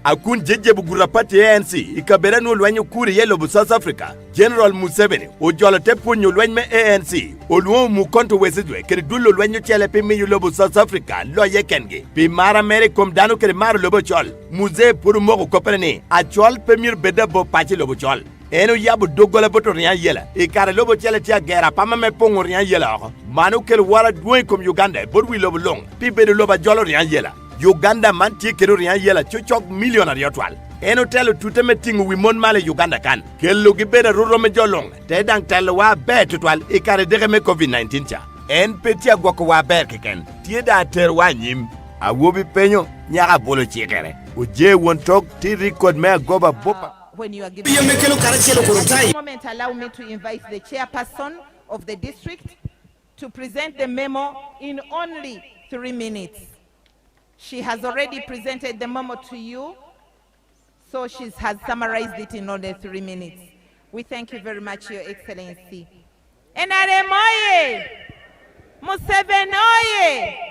akun jeje bugura pati ANC ikabera no lwanyo kuri yelo bu South Africa General Museveni o jolo te punyo lwanyme ANC o luo mu konto wesidwe kere dullo lwanyo chele pe mi lobo South Africa lo yekenge pi mara mere kom dano kere mara lobo chol muze puru moko koperni a chol premier beda bo pachi lobo chol eno yabu dogola boto rian yela e kare lobo chele tia gera pama me pongo rian yela manu kere wala duwe kom Uganda bodwi lobo long pi bede loba jolo rian yela Uganda man tie kero rian yela chochok millionaire yotwal eno telo tuteme tingu wi mon male Uganda kan kello gi beda ruro me jolong te dang telo wa be tutwal e kare dege me COVID-19 cha en petia gwako wa ber keken tie da ter wa nyim a wobi penyo nyaka bolo chikere o je won tok ti record me goba bopa when you are giving this moment, allow me to invite the chairperson of the district to present the memo in only 3 minutes. She has already presented the memo to you, so she has summarized it in only 3 minutes. We thank you very much, Your Excellency. NRM oye! Museveni oye!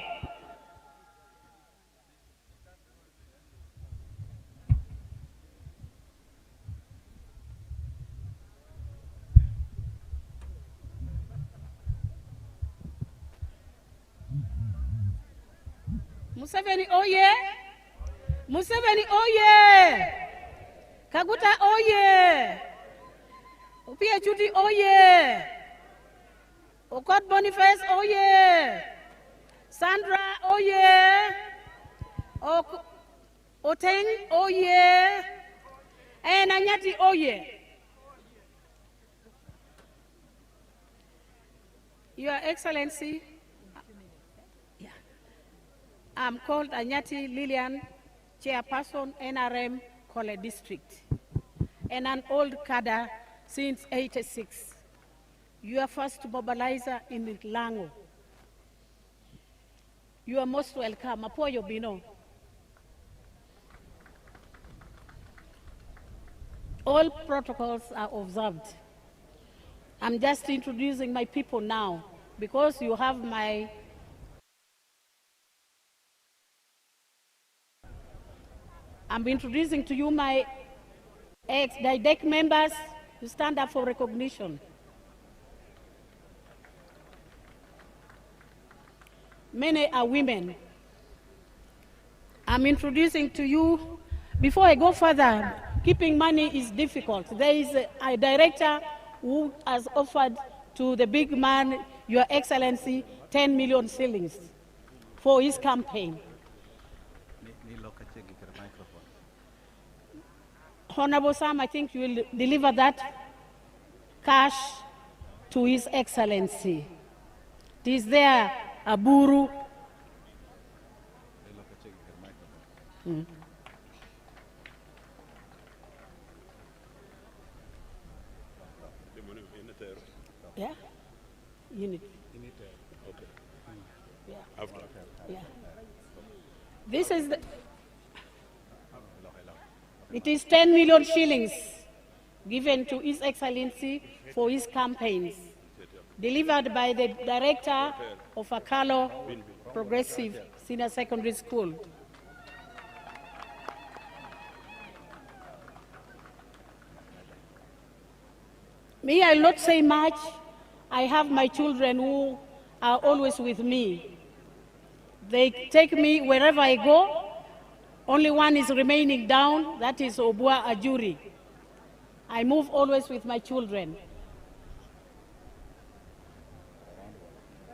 Museveni oye! Museveni oye! Kaguta oye! Upia Chuti oye! Okot Boniface oye! Sandra oye! Oteng oye! And Anyati oye! Your Excellency, I'm called Anyati Lillian, Chairperson NRM Kole District, and an old cadre since '86. You are first mobilizer in Lango. You are most welcome. Apoyo Bino. All protocols are observed. I'm just introducing my people now because you have my I'm introducing to you my ex-DIDEC members who stand up for recognition. Many are women. I'm introducing to you, before I go further, keeping money is difficult. There is a director who has offered to the big man, Your Excellency, 10 million shillings for his campaign. Honorable Sam, I think you will deliver that cash to His Excellency. It is there, Aburu. Yeah? Unit. Okay. Yeah. After. Yeah. This is the... It is 10 million shillings given to His Excellency for his campaigns, delivered by the director of Akalo Progressive Senior Secondary School. Me, I will not say much. I have my children who are always with me. They take me wherever I go. Only one is remaining down, that is Obua Ajuri. I move always with my children.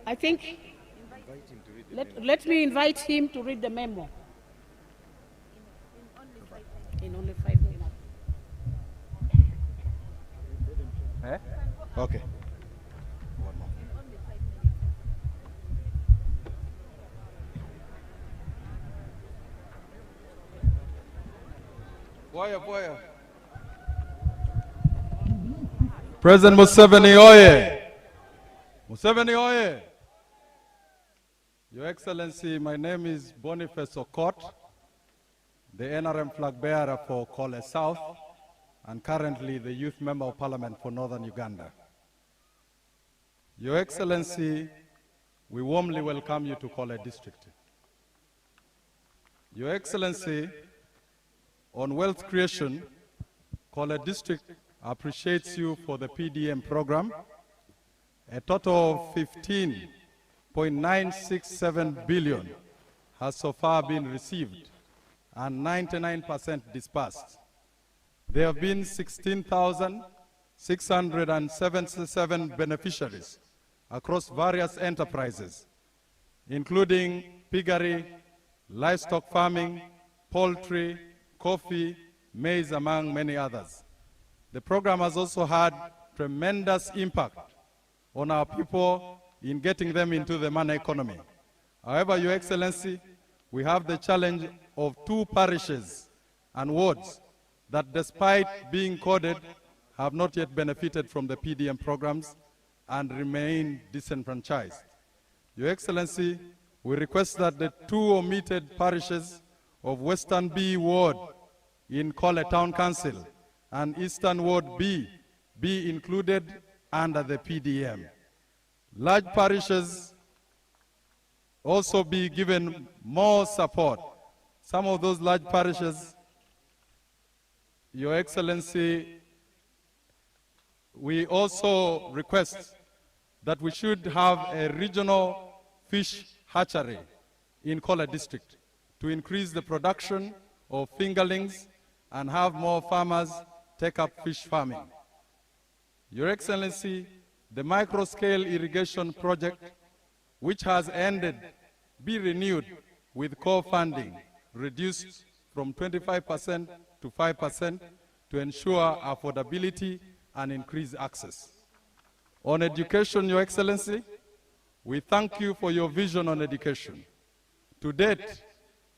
I think, let me invite him to read the memo. In only 5 minutes. Okay. Boya. President Museveni oye! Museveni oye! Your Excellency, my name is Boniface Okot, the NRM flag bearer for Kole South, and currently the Youth Member of Parliament for Northern Uganda. Your Excellency, we warmly welcome you to Kole District. Your Excellency, On wealth creation, Kole District appreciates you for the PDM program. A total of 15.967 billion has so far been received and 99% dispersed. There have been 16,677 beneficiaries across various enterprises, including piggery, livestock farming, poultry, coffee, maize, among many others. The program has also had tremendous impact on our people in getting them into the money economy. However, Your Excellency, we have the challenge of 2 parishes and wards that, despite being coded, have not yet benefited from the PDM programs and remain disenfranchised. Your Excellency, we request that the 2 omitted parishes of Western B Ward in Kole Town Council and Eastern Ward B be included under the PDM. Large parishes also be given more support. Some of those large parishes, Your Excellency, we also request that we should have a regional fish hatchery in Kole District to increase the production of fingerlings and have more farmers take up fish farming. Your Excellency, the micro-scale irrigation project, which has ended, be renewed with core funding, reduced from 25% to 5% to ensure affordability and increase access. On education, Your Excellency, we thank you for your vision on education. To date,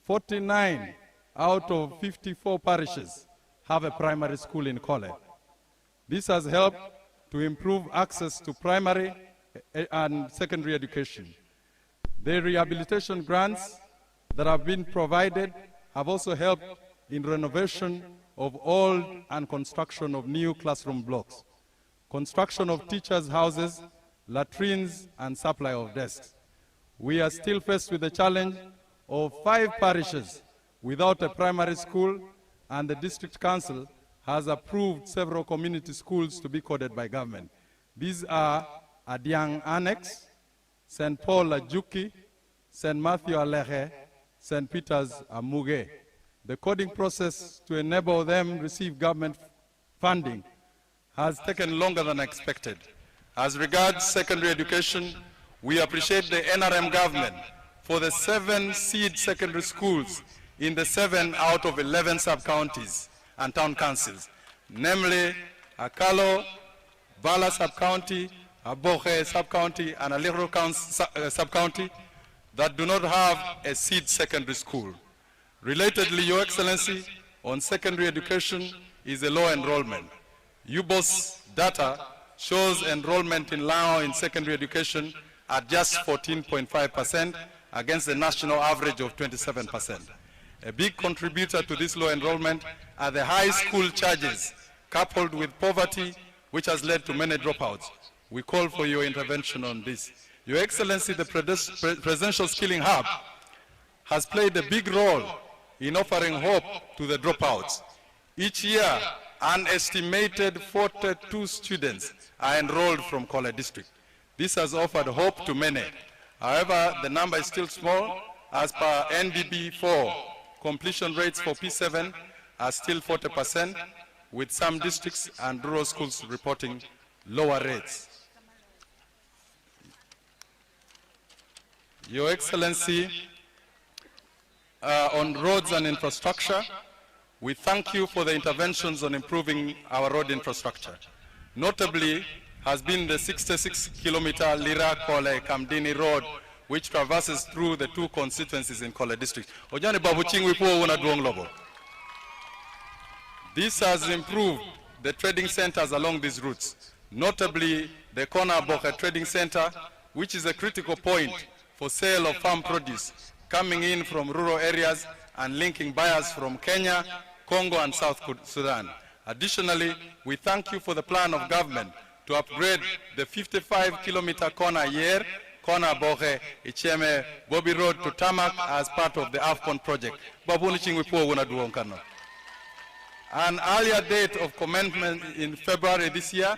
49 out of 54 parishes have a primary school in Kole. This has helped to improve access to primary and secondary education. The rehabilitation grants that have been provided have also helped in renovation of old and construction of new classroom blocks, construction of teachers' houses, latrines, and supply of desks. We are still faced with the challenge of 5 parishes without a primary school, and the district council has approved several community schools to be coded by government. These are Adiang Annex, St. Paul Ajuki, St. Matthew Alehe, St. Peter's Amuge. The coding process to enable them receive government funding has taken longer than expected. As regards secondary education, we appreciate the NRM government for the 7 seed secondary schools in the 7 out of 11 sub-counties and town councils, namely Akalo, Bala sub-county, Abohe sub-county, and Aliro sub-county that do not have a seed secondary school. Relatedly, Your Excellency, on secondary education is a low enrollment. UBOS data shows enrollment in Lao in secondary education at just 14.5% against the national average of 27%. A big contributor to this low enrollment are the high school charges coupled with poverty, which has led to many dropouts. We call for your intervention on this. Your Excellency, the Presidential Skilling Hub has played a big role in offering hope to the dropouts. Each year, an estimated 42 students are enrolled from Kole District. This has offered hope to many. However, the number is still small. As per NDB4, completion rates for P7 are still 40%, with some districts and rural schools reporting lower rates. Your Excellency, on roads and infrastructure, we thank you for the interventions on improving our road infrastructure. Notably has been the 66-kilometer Lira-Kole Kamdini Road, which traverses through the 2 constituencies in Kole District. This has improved the trading centers along these routes, notably the Kona Boke Trading Center, which is a critical point for sale of farm produce coming in from rural areas and linking buyers from Kenya, Congo, and South Sudan. Additionally, we thank you for the plan of government to upgrade the 55-kilometer Kona Yer, Kona Bohe, Icheme, Bobby Road to Tamak as part of the AFCON project. An earlier date of commencement in February this year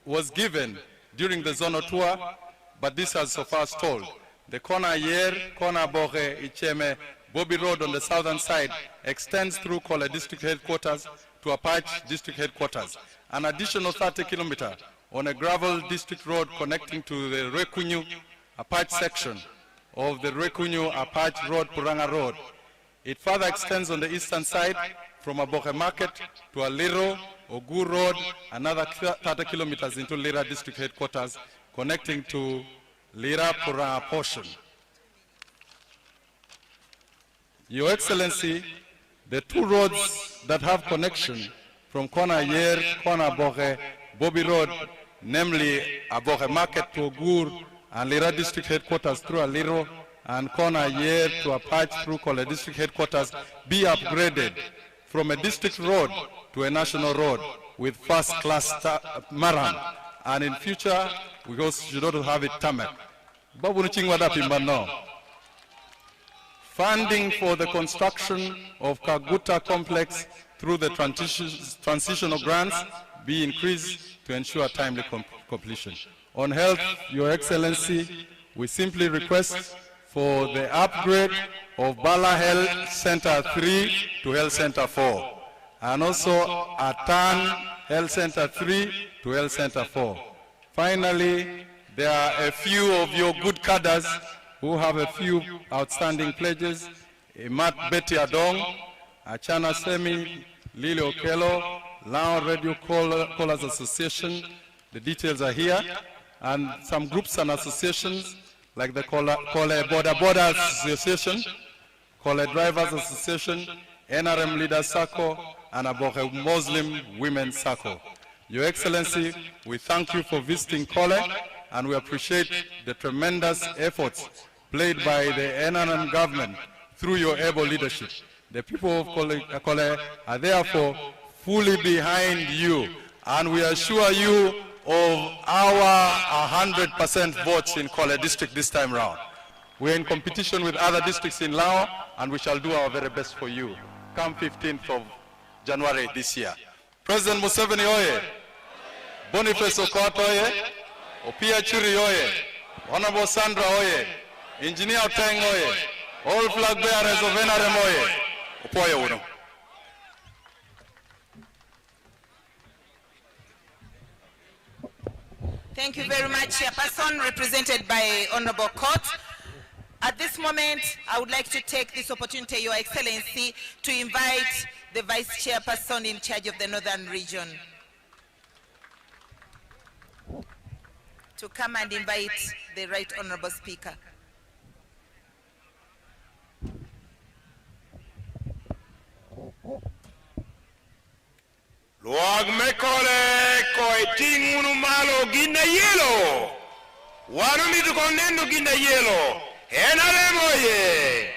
was given during the zonal tour, but this has so far stalled. The Kona Yer, Kona Boge, Icheme, Bobby Road on the southern side extends through Kole District Headquarters to Apache District Headquarters. An additional 30 kilometers on a gravel district road connecting to the Rekunyu Apache section of the Rekunyu Apache Road, Puranga Road. It further extends on the eastern side from Aboke Market to Aliro, Ogu Road, another 30 kilometers into Lira District Headquarters, connecting to Lira Puranga portion. Your Excellency, the two roads that have connection from Kona Yer, Kona Aboke, Bobby Road, namely Aboke Market to Ogur and Lira District Headquarters through Aliro, and Kona Yer to Apache through Kole District Headquarters, be upgraded from a district road to a national road with first-class maram, and in future we also should not have it tarmac. Funding for the construction of Kaguta complex through the transitional grants be increased to ensure timely completion. On health, Your Excellency, we simply request for the upgrade of Bala Health Center 3 to Health Center 4, and also Atan Health Center 3 to Health Center 4. Finally, there are a few of your good cadres who have a few outstanding pledges. Matt Betty Adong, Achana Semi, Lily Okelo, Lao Radio Callers Association, the details are here, and some groups and associations like the Kole Border Association, Kole Drivers Association, NRM Leaders Circle, and Aboke Muslim Women's Circle. Your Excellency, we thank you for visiting Kole, and we appreciate the tremendous efforts played by the NRM government through your able leadership. The people of Kole are therefore fully behind you, and we assure you of our 100% votes in Kole district this time round. We're in competition with other districts in Lao, and we shall do our very best for you come 15th of January this year. President Museveni oye, Boniface Okoto oye, Opia Churi oye, Honorable Sandra oye, Engineer Oteng oye, all flag bearers of NRM oye, Opoye uno. Thank you very much, Chairperson, represented by Honorable Court. At this moment, I would like to take this opportunity, Your Excellency, to invite the Vice Chairperson in charge of the Northern Region to come and invite the Right Honorable Speaker. Luag mekole ko tingunu malo gina yelo. Wanu mitu konendo gina yelo. NRM oye.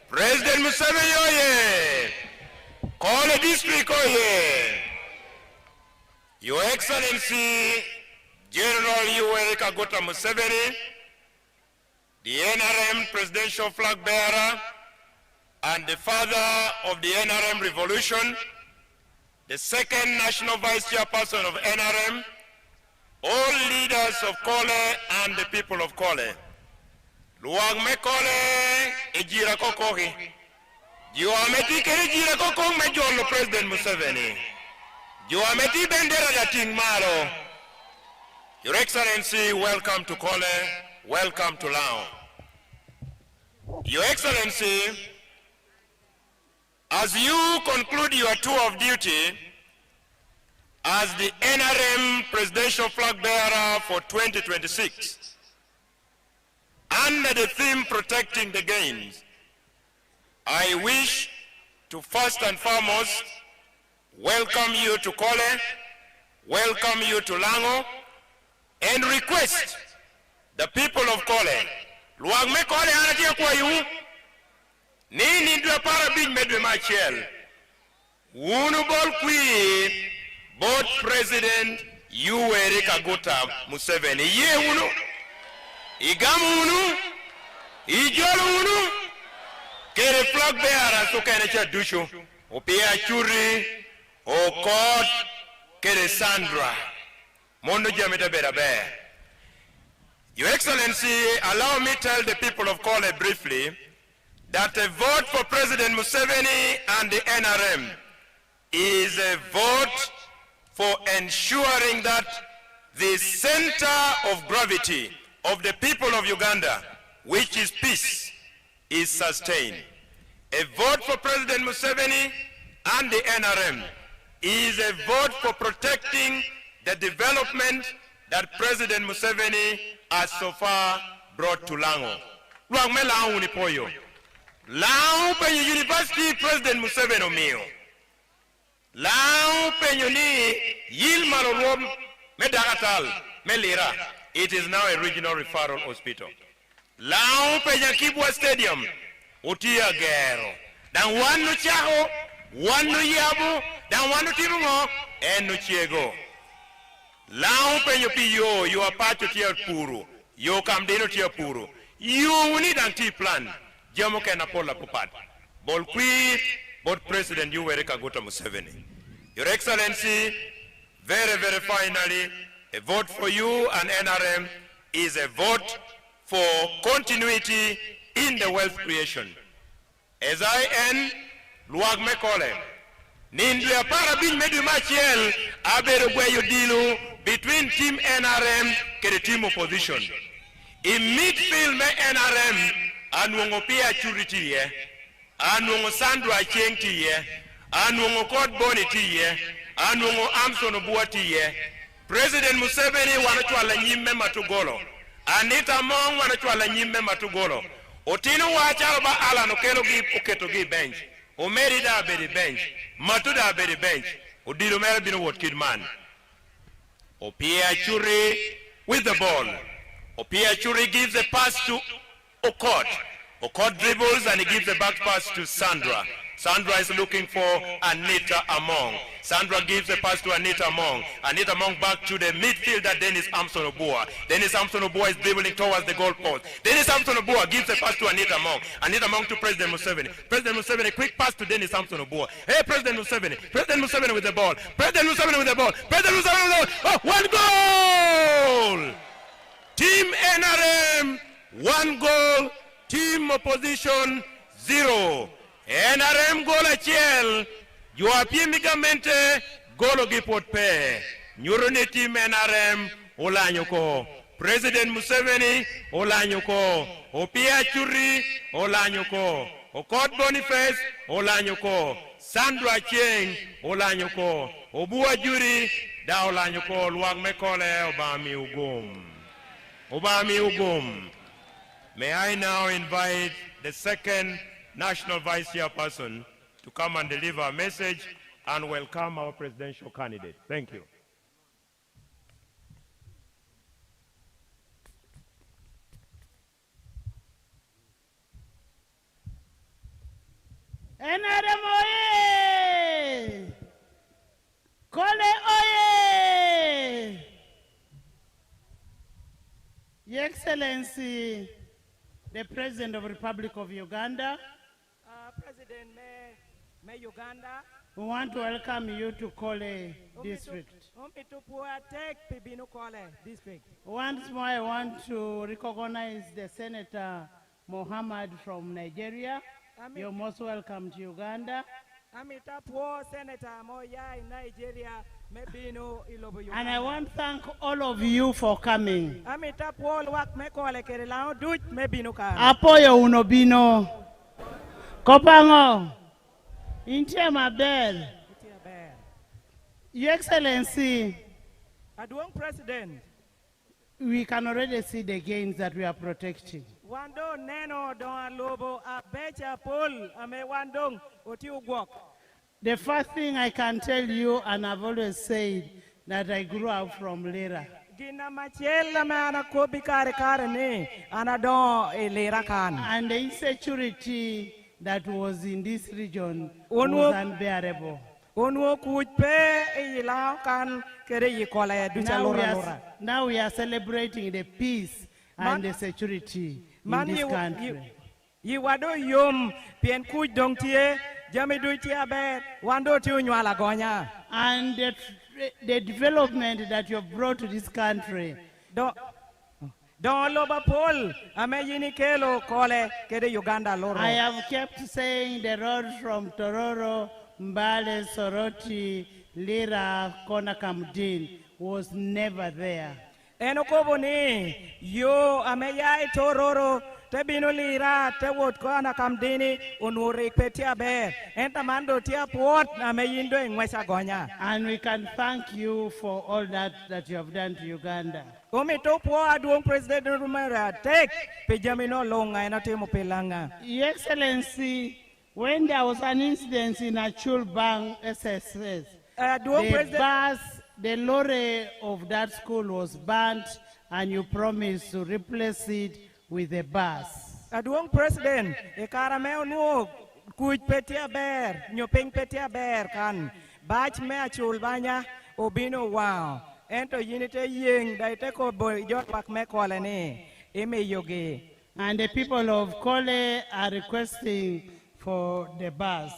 President Museveni oye. Kole District oye. Your Excellency General Yoweri Kaguta Museveni, the NRM Presidential Flag Bearer and the father of the NRM Revolution, the second National Vice Chairperson of NRM, all leaders of Kole and the people of Kole. Luang me Kole ejira kokohi. Juameti ke ejira kokong me jolo President Museveni. Juameti bendera ya Ting Malo. Your Excellency, welcome to Kole, welcome to Lao. Your Excellency, as you conclude your tour of duty as the NRM Presidential Flag Bearer for 2026, under the theme Protecting the Gains, I wish to first and foremost welcome you to Kole, welcome you to Lango, and request the people of Kole, Luang me Kole anatia kwa yu, nini ndwa para big medwe machel, unu bol kui, both President Yoweri Kaguta Museveni, ye unu, igamu unu, ijolo unu, kere flag bearer so kene cha dusho, Opia Churi, Okot, Keresandra, Mondo Jamita Berabe. Your Excellency, allow me to tell the people of Kole briefly that a vote for President Museveni and the NRM is a vote for ensuring that the center of gravity of the people of Uganda, which is peace, is sustained. A vote for President Museveni and the NRM is a vote for protecting the development that President Museveni has so far brought to Lango. Luangme Lango Unipoyo. Lango Penyo University President Museveni Omio. Lango Penyo ni Yil Malorob Medagatal Melira. It is now a regional referral hospital. Lango Penyo Kibwa Stadium. Utia Gero. Dan wanu chaho, wanu yabu, dan wanu timungo, enu chiego. Lao penyo piyo, you are part of your puru. You come deno tia puru. You need anti plan. Jamo kena pola pupat. Bol kui, both President Yoweri Kaguta Museveni. Your Excellency, very, very finally, a vote for you and NRM is a vote for continuity in the wealth creation. As I end, Luagme Kole. Nindu ya para bin medu machiel abero gweyo dilu between team NRM and the team opposition. In midfield me NRM anwongo pia churiti ye, anwongo Sandra Chengti ye, anwongo Code Bonity ye, anwongo Amson Obuati ye. President Museveni wanachwala nyime matugolo. Anita Mong wanachwala nyime matugolo. Otino wacharba ala no kelo gi oketo gi bench. Omeri da beri bench. Matuda beri bench. Odilo mera bino what kid man. Opia Churi with the ball. Opia Churi gives a pass to Okot. Okot dribbles and he gives a back pass to Sandra. Sandra is looking for Anita Among. Sandra gives a pass to Anita Among. Anita Among back to the midfielder, Dennis Amson Obua. Dennis Amson Obua is dribbling towards the goal post. Dennis Amson Obua gives a pass to Anita Among. Anita Among to President Museveni. President Museveni, quick pass to Dennis Amson Obua. Hey, President Museveni. President Museveni with the ball. President Museveni with the ball. President Museveni with the ball. Oh, one goal! Team NRM, 1 goal. Team opposition, 0. NRM goal achiel, Joapi Migamente, golo gipot pe. Nyurone team NRM, olanyoko. President Museveni, olanyoko. Opia Churi, olanyoko. Okot Boniface, olanyoko. Sandra Cheng, olanyoko. Obua Juri, da olanyoko. Luang Mekole, Obami Ugum. Obami Ugum. May I now invite the second National Vice Chairperson to come and deliver a message and welcome our presidential candidate. Thank you. NRM oye! Kole oye! Your Excellency, the President of the Republic of Uganda, President me Uganda. we want to welcome you to Kole District. Once more, I want to recognize the Senator Mohammed from Nigeria. You're most welcome to Uganda. And I want to thank all of you for coming. Apoyo unobino. Kopango. Intia Mabel. Your Excellency, President, we can already see the gains that we are protecting. The first thing I can tell you, and I've always said, that I grew up from Lira. And the insecurity that was in this region was unbearable. Now we are celebrating the peace and the security in this country. jami duitia ber, wando tiu nyuala gonya. And the development that you have brought to this country. Don loba pol, ame yini kelo Kole kede Uganda loro. I have kept saying the road from Tororo, Mbale, Soroti, Lira, Konakamdin was never there. Enokobo ni, yo ame yai Tororo, te bino Lira, te wot Konakamdini, unurik petia ber, entamando tia puot, ame yindo ingwesa gonya. And we can thank you for all that you have done to Uganda. Umito po aduong President Rumara, take pejamino longa na timo pelanga. Your Excellency, when there was an incident in Achul Bang SSS, the lorry of that school was burnt and you promised to replace it with a bus. Aduong President, ekarameo nuo kuj petia ber, nyopeng petia ber kan, bach me Achul banya, obino wow. Ento yinite yeng daite ko boy jot wak me Kole ni ime yogi. And the people of Kole are requesting for the bus.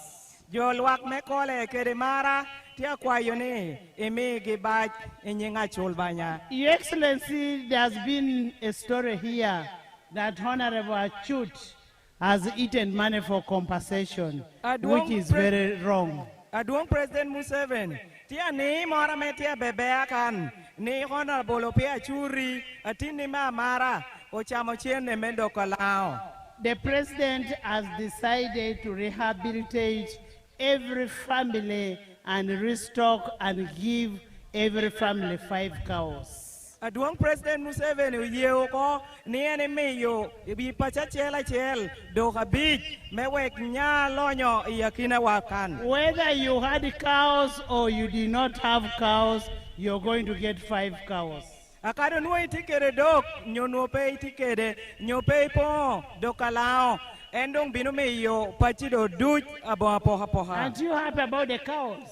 Jol wak me Kole kede mara tia kwayo ni ime gibaj inyinga chulbanya. Your Excellency, there has been a story here that Honorable Achut has eaten money for compensation, which is very wrong. Aduong President Museveni, tia ni mora metia bebeakan, ni Honorable Pia Churi, atini mara, ochamo chiene mendo kalao. The President has decided to rehabilitate every family and restock and give every family 5 cows. Aduong President Museveni uyeo ko ni enemy yo ibi pacha chela chel do habij mewek nya lonyo yakina wakan. Whether you had cows or you did not have cows, you're going to get 5 cows. Akado nuoi tikere dok nyonope tikere nyope po dokalao endong binume yo pachido duj abo apoha. Aren't you happy about the cows?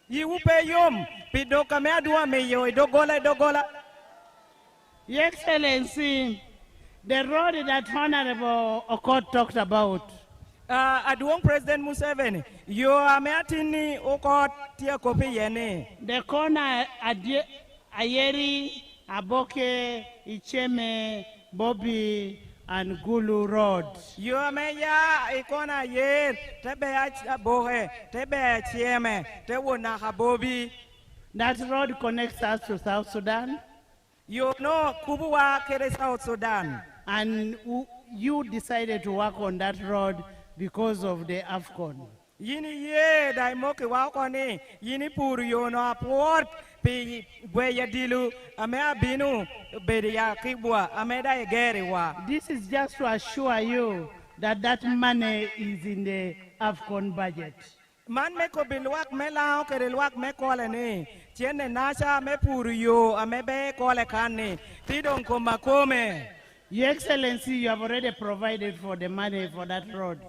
Yiupe yom pidoka me adua me yo dogola. Your Excellency, the road that Honorable Okot talked about. Aduong President Museveni, yo ameatini Okot tia kopi yene. The corner Ayeri, Aboke, Icheme, Bobby, and Gulu Road. Yo ameya ikona yer tebe abohe tebe chieme tewona habobi. That road connects us to South Sudan. You know, Kubuwa kere South Sudan. And you decided to work on that road because of the AFCON. Yini ye daimoke wakoni yini puru yono aport pi gweya dilu ame abinu bedia kibwa ame da egeri wa. This is just to assure you that that money is in the AFCON budget. Man me ko bilwak me lao kere lwak me Kole ni tiene nasha me puru yo ame be Kole kani tidong komakome. Your Excellency, you have already provided for the money for that road.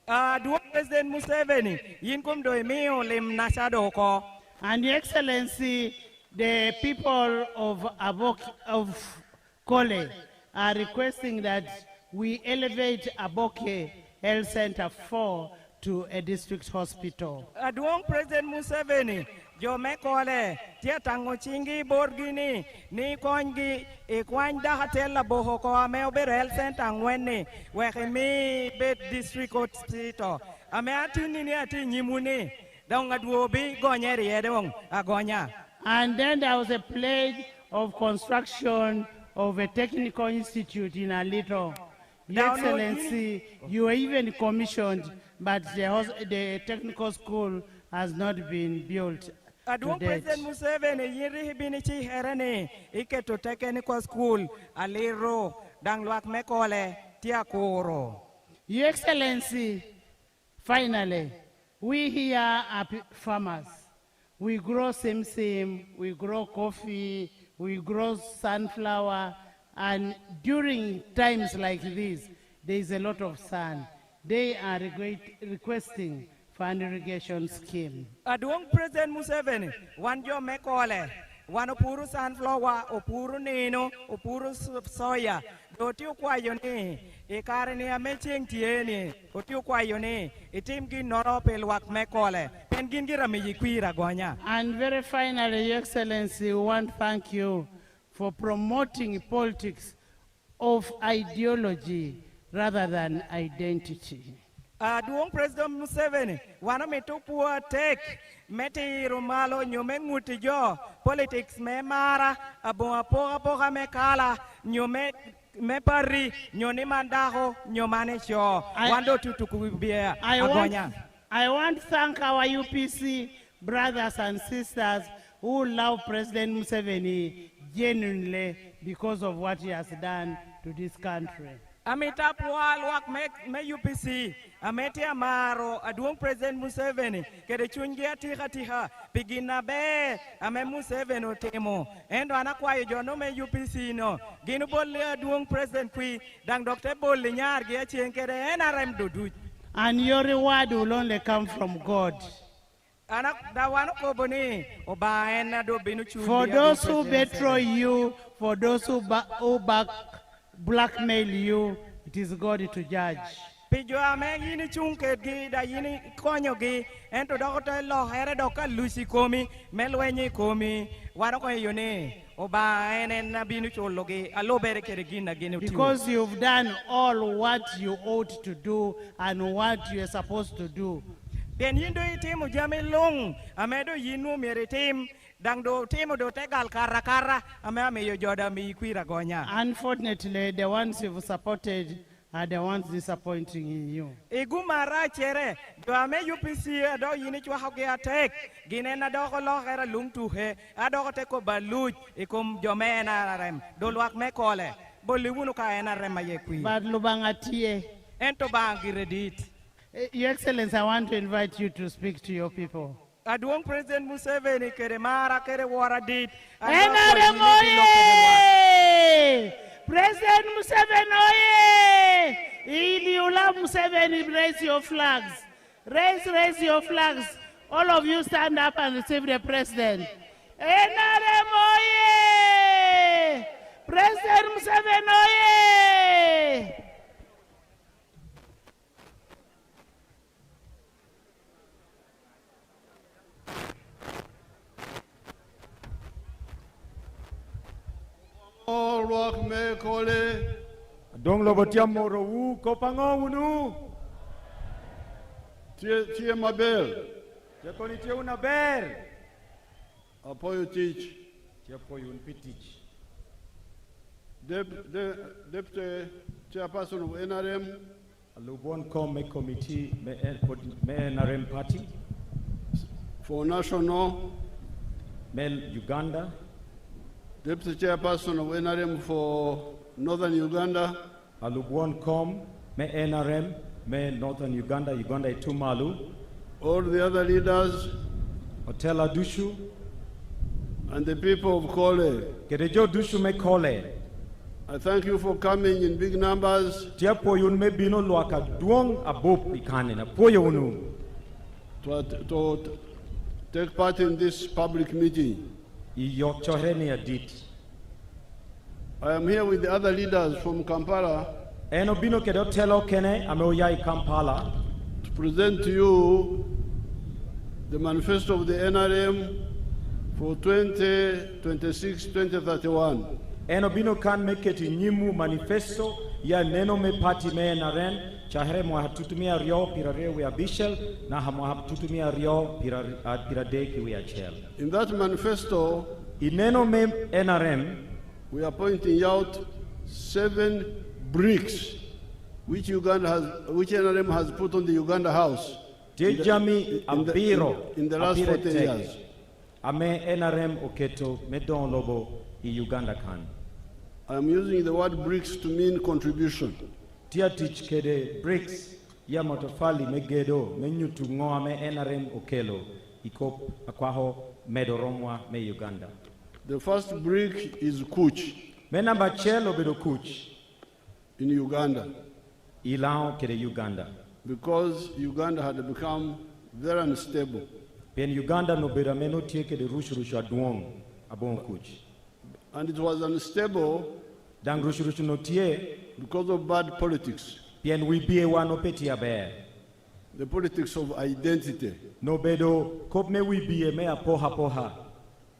Duo President Museveni yinkum do emio lim nasha doko. And Your Excellency, the people of Kole are requesting that we elevate Aboke Health Center 4 to a district hospital. Aduong President Museveni, jo me Kole, tia tango chingi borgini, ni kongi, kwanda hatela boho ko ame ober health center ngweni, wekemi bet district hospital. Ame atini ni ati nyimuni, daung aduobi gonyeri edong agonya. And then there was a pledge of construction of a technical institute in Alito. Your Excellency, you were even commissioned, but the technical school has not been built. Aduong President Museveni yiri binichi herane ike to technical school aliro dangluak me Kole tia koro. Your Excellency, finally, we here are farmers. We grow simsim, we grow coffee, we grow sunflower, and during times like this, there is a lot of sun. They are requesting for an irrigation scheme. Aduong President Museveni, one jo me Kole, one opuru sunflower, opuru nino, opuru soya, otiu kwayo ni ikare ni ameching tieni otiu kwayo ni itim gi noro pelwak me Kole pen gin gira mi yikwira gonya. And very finally, Your Excellency, we want to thank you for promoting politics of ideology rather than identity. Duong President Museveni, wana metupua tek, meti rumalo nyume nguti jo, politics me mara, abonga poga me kala, nyume me pari, nyoni mandaho, nyomane sho, wando tutukubia agonya. I want to thank our UPC brothers and sisters who love President Museveni genuinely because of what he has done to this country. Amita pual wak me UPC, ameti amaro, aduong President Museveni, kede chungia tiha, pigina be, ame Museveni otemo, endo anakwayo jono me UPC no, ginu boli aduong President kui, dang Dr. Boli nyar gia chienkede NRM dudu. And your reward will only come from God. For those who betray you, for those who blackmail you, it is God to judge. Pijo ame yini chunke gi da yini konyo gi ento dokota lo here doka lusi komi melwenyi komi wano ko yone oba enen na binu chologi alo bere kere gina gine because you've done all what you ought to do and what you are supposed to do. Ben yindo itimu jame long amedo yinu mere tim dang do timo do tegal kara ame yo joda mi kwira gonya. Unfortunately, the ones you've supported are the ones disappointing in you. Igumara chere do ame UPC do yini chwa hoge atek gine na do ko lo era lung tu he ado ko te ko baluj ikum jomena rem do luak me Kole boliwunu ka ena rem ye kwi but lubangatie ento bangi redit. Your Excellency, I want to invite you to speak to your people. Aduong President Museveni kere mara kere waradit. NRM oye! President Museveni oye! Iliula Museveni, raise your flags. Raise your flags. All of you stand up and receive the president. NRM oye! President Museveni oye! All work me Kole. Dong lo botiam moro wu ko pango unu. Tie mabel. Je koni tie una ber. Apoyo teach. Je poyo un pitich. Deputy Chairperson of NRM. Alubon kom me committee me NRM party. For national. Mel Uganda. Deputy Chairperson of NRM for Northern Uganda. Alubon kom me NRM me Northern Uganda itumalu. All the other leaders. Hotel Adushu. And the people of Kole. Kerejo Dushu me Kole. I thank you for coming in big numbers. Tia poyun me bino luaka duong abop ikane na poyunu. To take part in this public meeting. I am here with the other leaders from Kampala to present to you the manifesto of the NRM for 2026-2031. Enobino kan meketi nyimu manifesto ya neno me party me NRM chahere mwa hatutumia rio pirare we abishel na hamwa hatutumia rio piradeki we achel. In that manifesto, ineno me NRM we are pointing out 7 bricks which NRM has put on the Uganda House in the last 40 years. Ame NRM oketo medon lobo I Uganda kan. I am using the word bricks to mean contribution. Tia teach kede bricks ya matofali megedo menyutu ngoa me NRM okelo ikop akwaho medoromwa me Uganda. The first brick is Kuch. Me number chelo bedo Kuch in Uganda. Ilao kede Uganda. Because Uganda had become very unstable. Pen Uganda no beda meno tie kede rushu aduong abon Kuch. And it was unstable Dang rushu no tie. Because of bad politics. Pien we be one opeti aber. The politics of identity. No bedo kop me we be me apoha poha.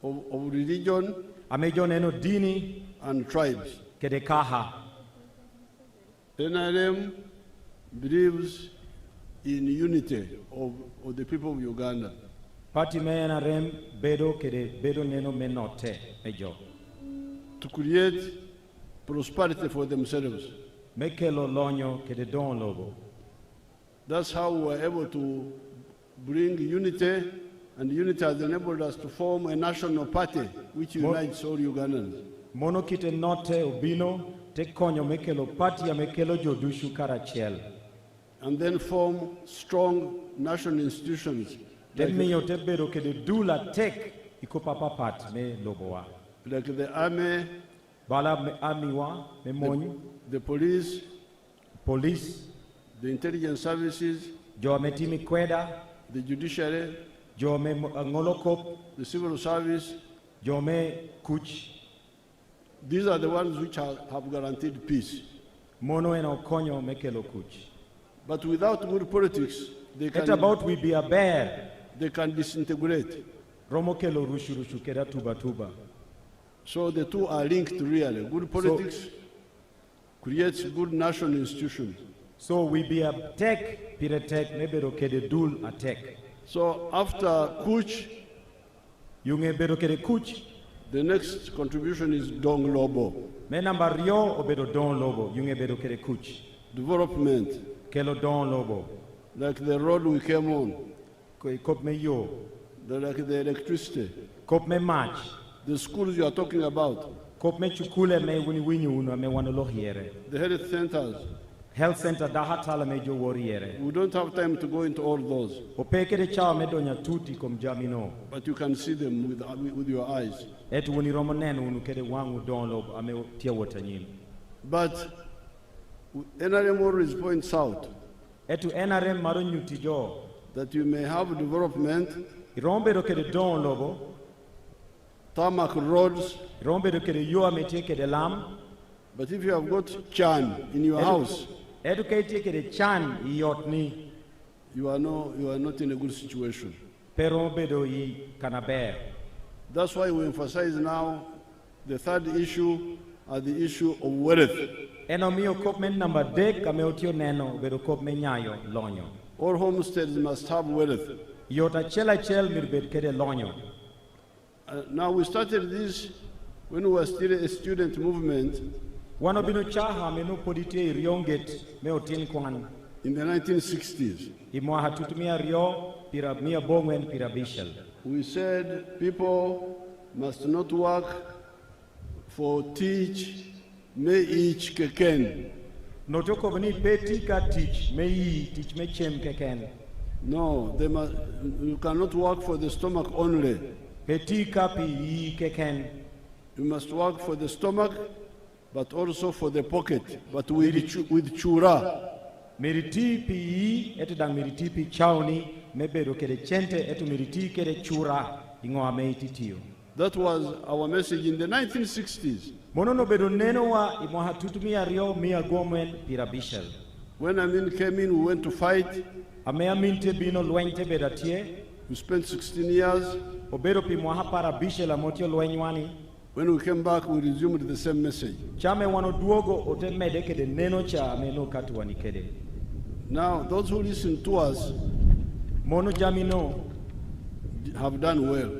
Of religion. Amejo neno dini. And tribes. Kede kaha. NRM believes in unity of the people of Uganda. Party me NRM bedo kede bedo neno menote mejo. To create prosperity for themselves. Mekelo lonyo kede don logo. That's how we were able to bring unity, and unity has enabled us to form a national party which unites all Ugandans. Mono kite note obino te konyo mekelo party ya mekelo jodushu karachiel. And then form strong national institutions. Like the army, the police, the intelligence services, the judiciary, the civil service. These are the ones which have guaranteed peace. But without good politics, they can disintegrate. So the two are linked really. Good politics creates good national institutions. So we be a tech, piretek, nebero kede dul attack. So after Kuch, the next contribution is Dong Lobo. Development. Like the road we came on. Like the electricity. The schools you are talking about. The health centers. We don't have time to go into all those. But you can see them with your eyes. But NRM always points out that you may have development, tarmac roads, but if you have got chan in your house, you are not in a good situation. That's why we emphasize now the third issue as the issue of wealth. All homesteads must have wealth. Now we started this when we were still a student movement in the 1960s. We said people must not work for teach, may each keken. No, you cannot work for the stomach only. You must work for the stomach, but also for the pocket, but with chura. That was our message in the 1960s. When Amin came in, we went to fight. We spent 16 years. When we came back, we resumed the same message. Now, those who listen to us have done well.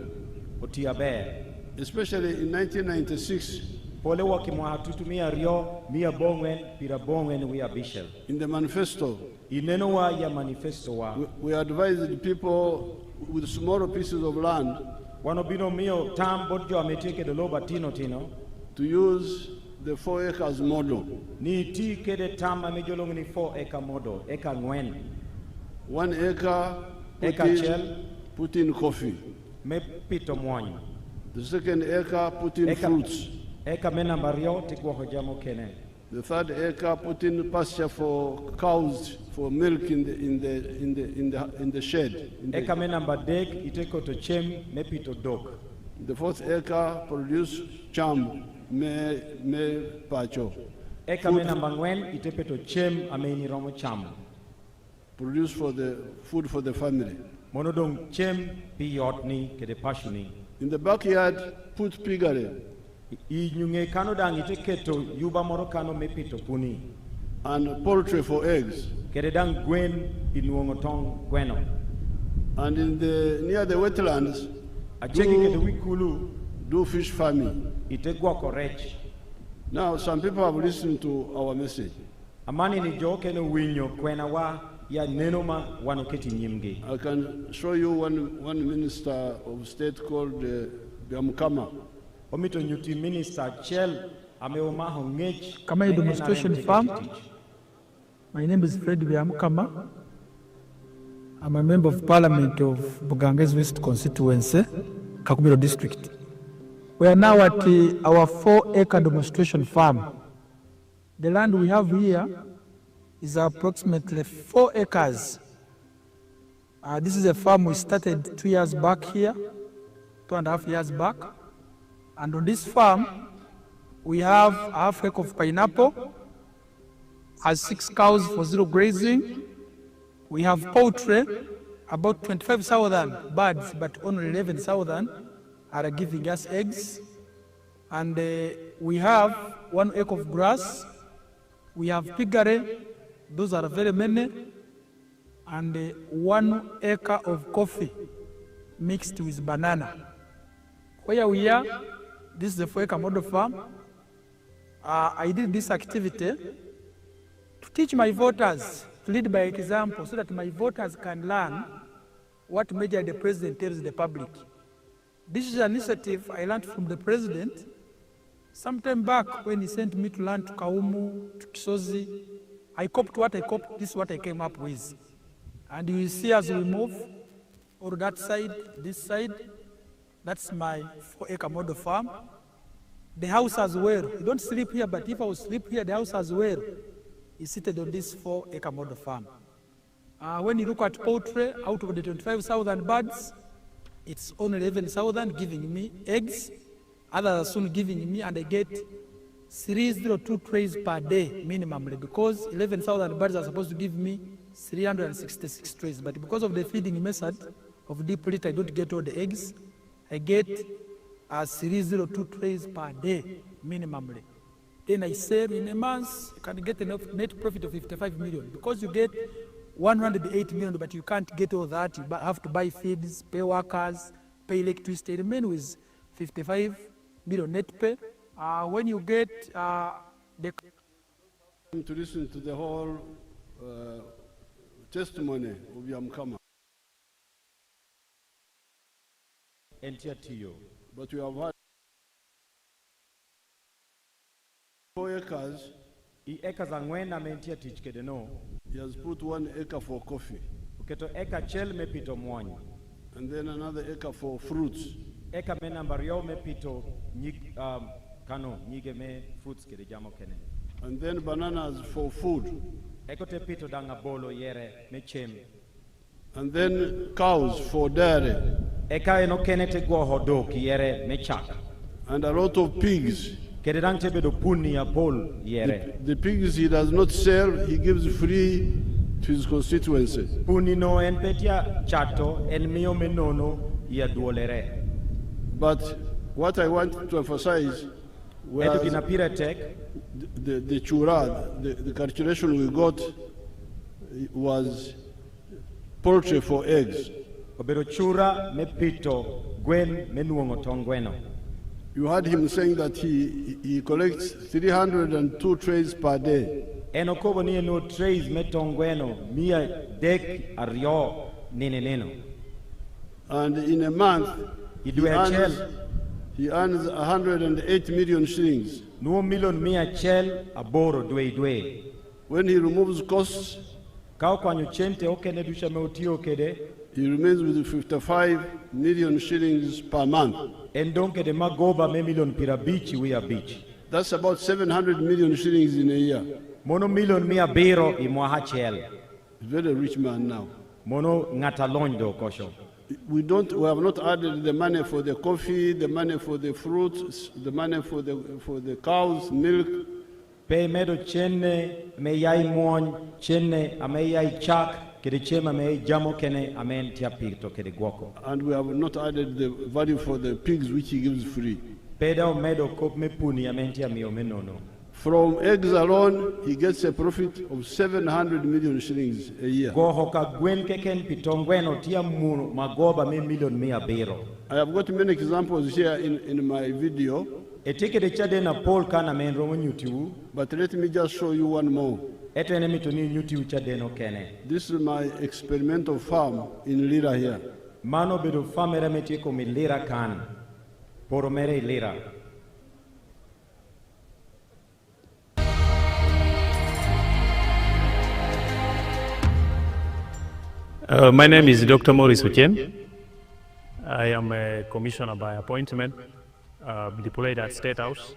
Especially in 1996, in the manifesto, we advised people with smaller pieces of land to use the 4 acres model. 1 acre put in coffee. The second acre put in fruits. The third acre put in pasture for cows for milk in the shed. The fourth acre produce charm me pacho. Eka me namba ngwen itepeto chem ameini romo chamo. Produce for the food for the family. Monodong chem pi yotni kede pashuni. In the backyard, put piggery. Inyunge kano dang iteketo yuba moro kano me pito puni. And poultry for eggs. Kede dang gwen inuongo tong gweno. And in the near the wetlands, do fish farming. Now, some people have listened to our message. I can show you one minister of state called Biamkama. Kama demonstration farm. My name is Fred Biamkama. I'm a member of Parliament of Buganges West Constituency, Kakubiro District. We are now at our 4-acre demonstration farm. The land we have here is approximately 4 acres. This is a farm we started 2 years back here, 2.5 years back. And on this farm, we have a half acre of pineapple, has 6 cows for zero grazing. We have poultry, about 25,000 birds, but only 11,000 are giving us eggs. And we have 1 acre of grass. We have piggery, those are very many. And 1 acre of coffee mixed with banana. Where we are, this is the 4-acre model farm. I did this activity to teach my voters, to lead by example, so that my voters can learn what measure the president tells the public. This is an initiative I learned from the president sometime back when he sent me to learn to Kaumu, to Kisozi. I copied what I copied, this is what I came up with. And you will see as we move, or that side, this side, that's my 4-acre model farm. The house as well. You don't sleep here, but if I would sleep here, the house as well is seated on this 4-acre model farm. When you look at poultry, out of the 25,000 birds, it's only 11,000 giving me eggs. Others are soon giving me, and I get 302 trays per day minimally, because 11,000 birds are supposed to give me 366 trays. But because of the feeding method of deep litter, I don't get all the eggs. I get 302 trays per day minimally. Then I sell in a month, you can get a net profit of 55 million, because you get 108 million, but you can't get all that. You have to buy feeds, pay workers, pay electricity. You remain with 55 million net pay. When you get the... To listen to the whole testimony of Yamkama. But we have had 4 acres. He has put 1 acre for coffee. And then another acre for fruits. And then bananas for food. And then cows for dairy. And a lot of pigs. The pigs he does not sell, he gives free to his constituency. But what I want to emphasize was the chura, the calculation we got was poultry for eggs. You heard him saying that he collects 302 trays per day. And in a month, he earns 108 million shillings. When he removes costs, he remains with 55 million shillings per month. That's about 700 million shillings in a year. He's a very rich man now. We have not added the money for the coffee, the money for the fruits, the money for the cows, milk. Pe medo chenne me yai mon chenne ame yai chak kede chema me jamo kene amen tia pigto kede guoko. And we have not added the value for the pigs which he gives free. Peda medo kop me puni amen tia mi omenono. From eggs alone, he gets a profit of 700 million shillings a year. Go hoka gwen keken pitongweno tia munu magoba me million mia bero. I have got many examples here in my video. Etike de chade na Paul kana men romo nyutiu. But let me just show you one more. Eto enemi tuni nyutiu chade no kene. This is my experimental farm in Lira here. Mano bedo famere metiko mi Lira kan. Poromere Lira. My name is Dr. Maurice Ochen. I am a commissioner by appointment, deployed at State House,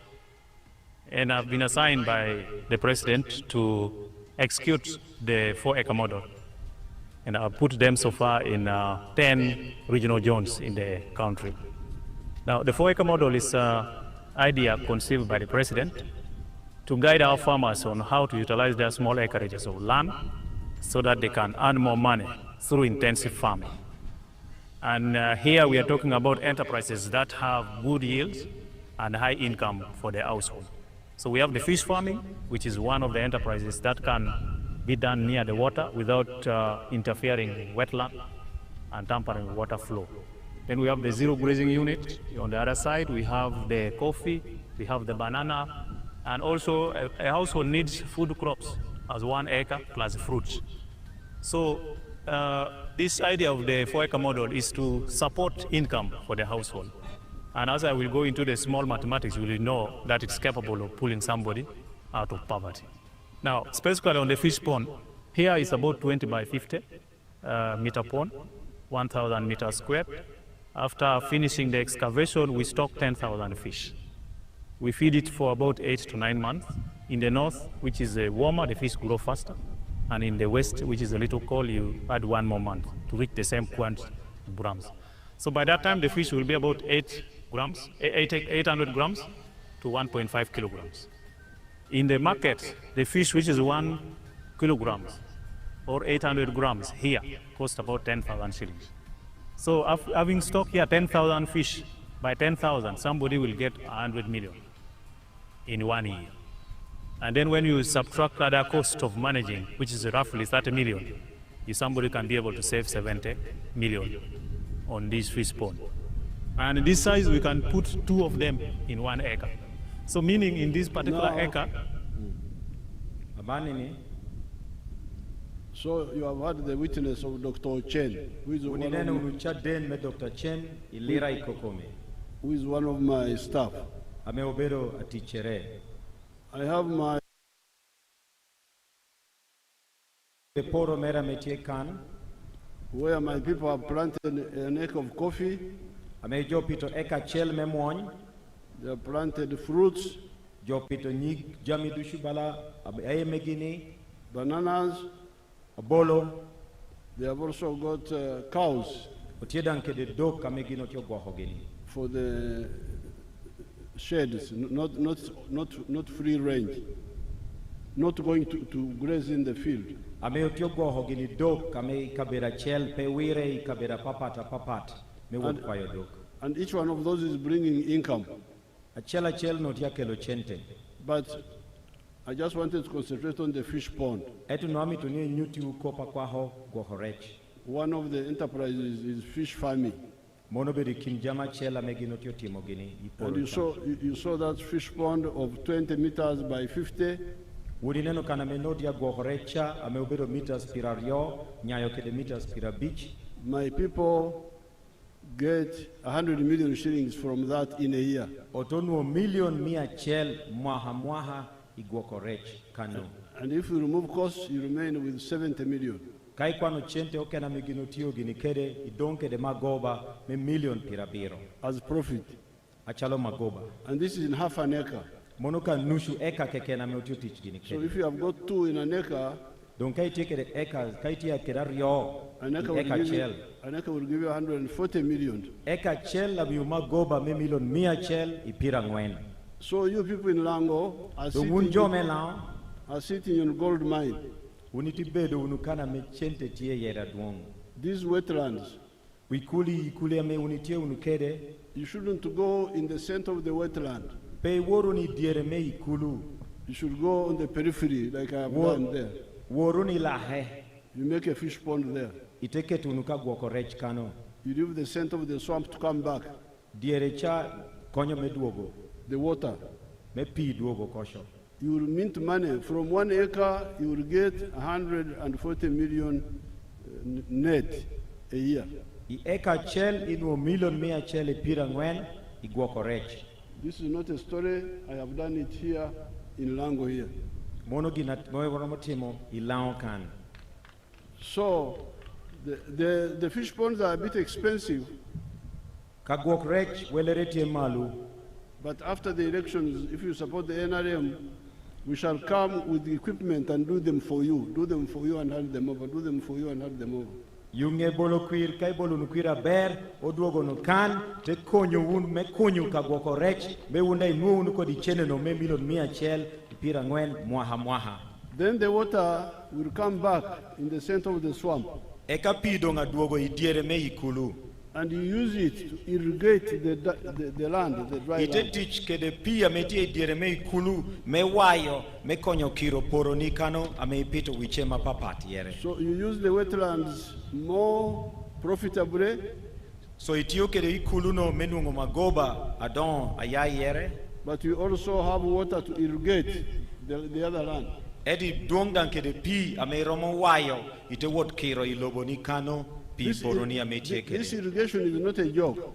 and I've been assigned by the President to execute the 4-acre model. And I've put them so far in 10 regional zones in the country. Now, the 4-acre model is an idea conceived by the President to guide our farmers on how to utilize their small acreages of land so that they can earn more money through intensive farming. And here we are talking about enterprises that have good yields and high income for the household. So we have the fish farming, which is one of the enterprises that can be done near the water without interfering with wetland and tampering with water flow. Then we have the zero grazing unit. On the other side, we have the coffee, we have the banana, and also a household needs food crops as 1 acre plus fruits. So this idea of the 4-acre model is to support income for the household. And as I will go into the small mathematics, you will know that it's capable of pulling somebody out of poverty. Now, specifically on the fish pond, here is about 20 by 50 meter pond, 1,000 meters squared. After finishing the excavation, we stock 10,000 fish. We feed it for about 8 to 9 months. In the north, which is warmer, the fish grow faster. And in the west, which is a little cold, you add 1 more month to reach the same quantity of grams. So by that time, the fish will be about 800 grams to 1.5 kilograms. In the market, the fish which is 1 kilograms or 800 grams here cost about 10,000 shillings. So having stock here 10,000 fish, by 10,000, somebody will get 100 million in 1 year. And then when you subtract other cost of managing, which is roughly 30 million, somebody can be able to save 70 million on this fish pond. And in this size, we can put 2 of them in 1 acre. So meaning in this particular acre. So you have had the witness of Dr. Chen, who is one of my staff. I have my where my people have planted an acre of coffee. They have planted fruits, bananas, they have also got cows for the sheds, not free range, not going to graze in the field. And each one of those is bringing income. But I just wanted to concentrate on the fish pond. One of the enterprises is fish farming. And you saw that fish pond of 20 meters by 50. My people get 100 million shillings from that in a year. And if you remove costs, you remain with 70 million. As profit. And this is in half an acre. So if you have got 2 in an acre, Don't I take the acres, Kaitia Kedario, An acre will give you 140 million. Eka Chel la biuma goba me million mia chel ipirangwen. So you people in Lango are sitting in gold mine. Unitibedo unukana mechente tie yera duong. These wetlands, Ikule me unitie unukede. you shouldn't go in the center of the wetland. Pe woruni diere me ikulu. You should go on the periphery, like I have done there. Woruni lahe. You make a fish pond there. Iteke tunuka guokorech kano. You leave the center of the swamp to come back. Diere cha konyo me duogo. The water. Me pi duogo kosho. You will mint money. From 1 acre, you will get 140 million net a year. I eka chel inu million mia chel ipirangwen iguokorech. This is not a story. I have done it here in Lango here. Mono ginat moe waromotimo ilao kan. So the fish ponds are a bit expensive. Kaguokorech welereti malu. But after the elections, if you support the NRM, we shall come with the equipment and do them for you. Do them for you and hand them over. Do them for you and hand them over. Yunge bolo kwir kai bolo nukwira ber oduogo no kan te konyo un me konyo kaguokorech be unda inu unuko di chene no me million mia chel ipira ngwen mwaha. Then the water will come back in the center of the swamp. Eka pido nga duogo idiere me ikulu. And you use it to irrigate the land, the dry Ite land. teach kede pia metie idiere me ikulu me wayo me konyo kiro poro nikano ame ipito wichema papati yere. So you use the wetlands more profitably. So itio kede ikulu no menungo magoba adon ayai yere. But you also have water to irrigate the other land. Edi duongdan kede pi ame romo wayo ite wot kiro ilobo nikano. This irrigation is not a joke.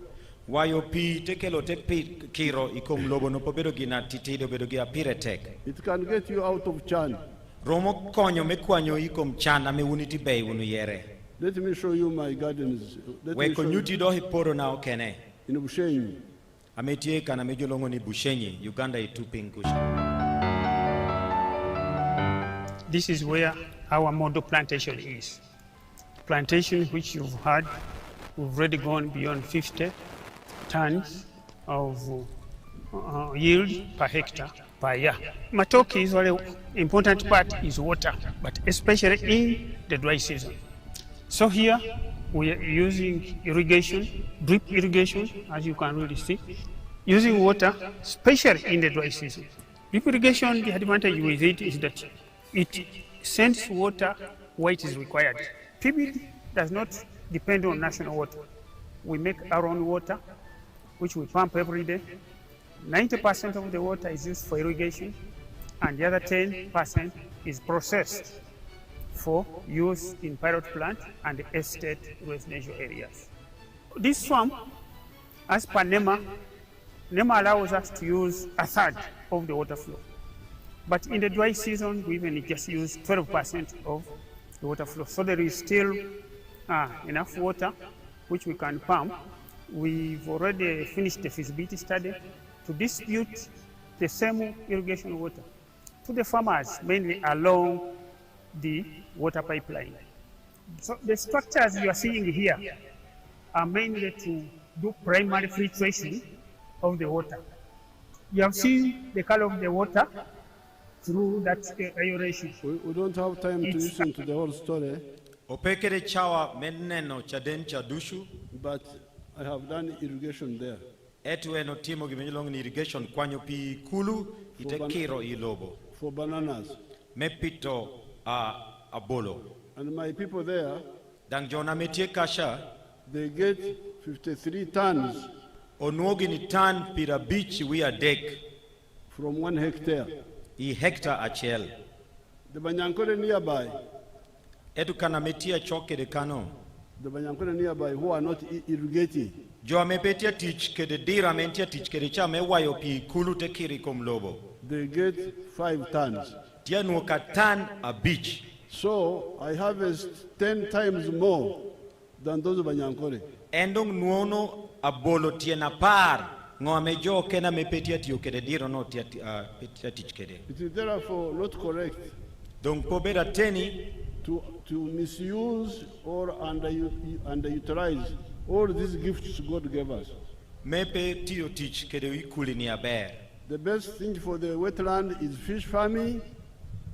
Wayo pi tekelo te pi kiro ikom lobo no pobedo gina titido bedo gia piretek. It can get you out of Chan. Romo konyo me kwanyo ikom chana me uniti bay unu yere. Let me show you my gardens. We konyuti do hiporo na okene. In Bushenyi. Ametie kana mejolongo ni Bushenyi, Uganda itupingushi. This is where our model plantation is. Plantation which you've had, we've already gone beyond 50 tons of yield per hectare per year. Matoke is very important part is water, but especially in the dry season. So here we are using irrigation, drip irrigation, as you can really see, using water, especially in the dry season. Drip irrigation, the advantage with it is that it sends water where it is required. PBD does not depend on national water. We make our own water, which we pump every day. 90% of the water is used for irrigation, and the other 10% is processed for use in pilot plant and estate residential areas. This farm, as per NEMA allows us to use a third of the water flow. But in the dry season, we even just use 12% of the water flow. So there is still enough water which we can pump. We've already finished the feasibility study to distribute the same irrigation water to the farmers, mainly along the water pipeline. So the structures you are seeing here are mainly to do primary filtration of the water. You have seen the color of the water through that aeration. We don't have time to listen to the whole story. Opekere chawa meneno chaden chadushu. But I have done irrigation there. Etu eno timo gimenyolong ni irrigation kwanyo pi kulu ite kiro ilobo. For bananas. Mepito abolo. And my people there, dang jona metie kasha, they get 53 tons. Onuogi ni tan pira beach we a deck. From 1 hectare. I hectare achel. The Banyankore nearby. Edu kana metia choke de kano. The Banyankore nearby who are not irrigating. Jo amepetia teach kede dira mentia teach kede cha mewayo pi kulu te kiri kom lobo. They get 5 tons. Tia nuoka tan a beach. So I harvest 10 times more than those of Banyankore. Endong nuono abolo tiena par. Ngome jo kena mepetia tio kede dira no tia teach kede. It is therefore not correct. Dong pobeda teni to misuse or underutilize all these gifts God gave us. mepe tiyo tich kede ikuli ni aber. The best thing for the wetland is fish farming.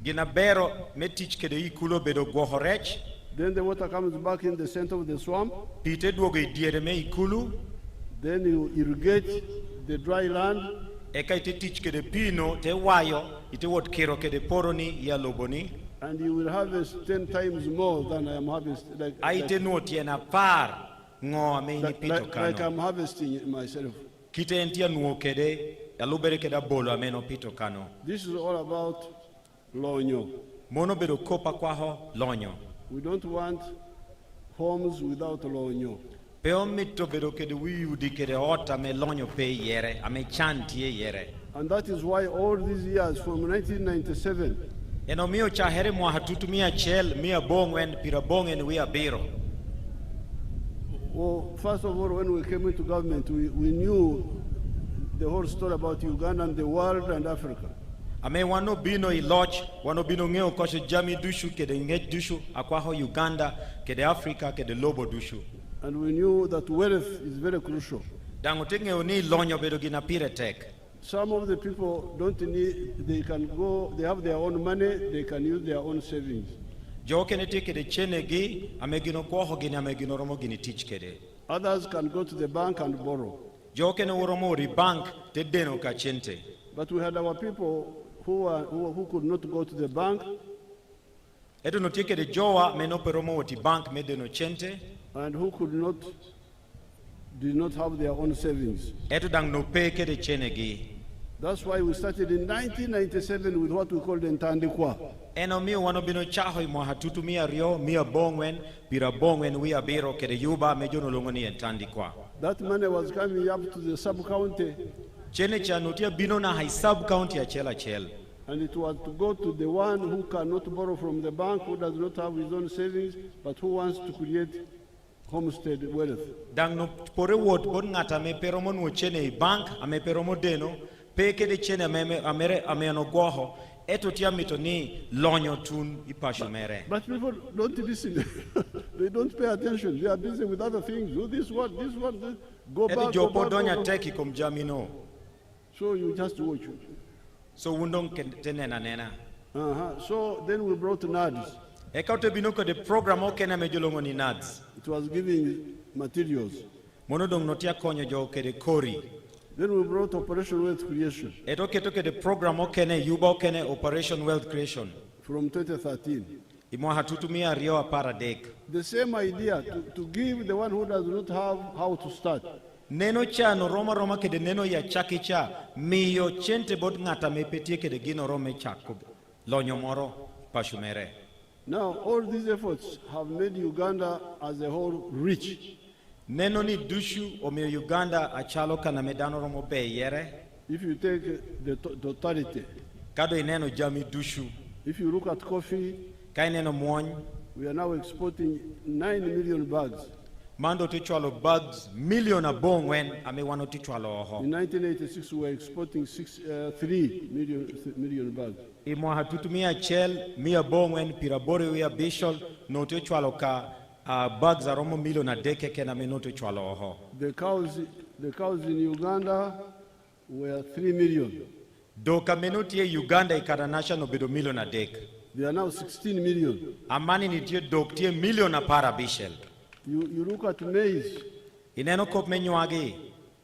Gina bero me tich kede ikulo bedo gohorech. Then the water comes back in the center of the swamp. Pite dwoge diere me ikulu. Then you irrigate the dry land. Eka ite tich kede pino te wayo ite wot kero kede poroni ya loboni. And you will harvest 10 times more than I am harvesting. Like I'm harvesting myself. This is all about lonyo. We don't want homes without lonyo. And that is why all these years from 1997 enomio chahere mwa hatutumia chel mia bongwen pirabongen we abiro. Well, first of all, when we came into government, we knew the whole story about Uganda and the world and Africa. Ame wano bino iloch, wano bino ngeo koshe jami dushu kede ngej dushu akwaho Uganda kede Africa kede lobo dushu. And we knew that wealth is very crucial. Dangotenge oni lonyo bedo gina pire tek. Some of the people don't need, they can go, they have their own money, they can use their own savings. Others can go to the bank and borrow. But we had our people who could not go to the bank and who did not have their own savings. That's why we started in 1997 with what we call the Ntandikwa. That money was coming up to the sub-county. And it was to go to the one who cannot borrow from the bank, who does not have his own savings, but who wants to create homestead wealth. Dang no pore wot bon ngata me peromo no chene bank ame peromo deno peke de chene ame no goho eto tia mitoni lonyo tun ipasho mere. But people don't listen. They don't pay attention. They are busy with other things. Do this one, go back. Go back. Teki kom jamino. So you just watch. So wundong tenena nena. So then we brought NADS. Ekaute binoko de program okena mejolongo ni NADS. It was giving materials. Monodong notia konyo jo kede kori. Then we brought Operation Wealth Creation. Etoke toke de program okene yuba okene Operation Wealth Creation. From 2013. Imwa hatutumia rio para dek. The same idea to give the one who does not have how to start. Neno cha no roma kede neno ya chaki cha miyo chente bod ngata mepetie kede gino rome chako lonyo moro pashumere. Now, all these efforts have made Uganda as a whole rich. Neno ni dushu ome Uganda achalo kana medano romo be yere. If you take the totality. Kado ineno jami dushu. If you look at coffee. Kai neno mwany. We are now exporting 9 million bags. Mando tichwalo bags million abong when ame wano tichwalo oho. In 1986 we were exporting 3 million bags. Imwa hatutumia chel mia bong when pirabore wea bishol no tichwalo ka bags aromo million a deke kena me no tichwalo oho. The cows in Uganda were 3 million. Doka menotie Uganda ikada national bedo million a dek. They are now 16 million. Amani nitie doktie million a para bishel. You look at maize. Ineno kop menyuagi.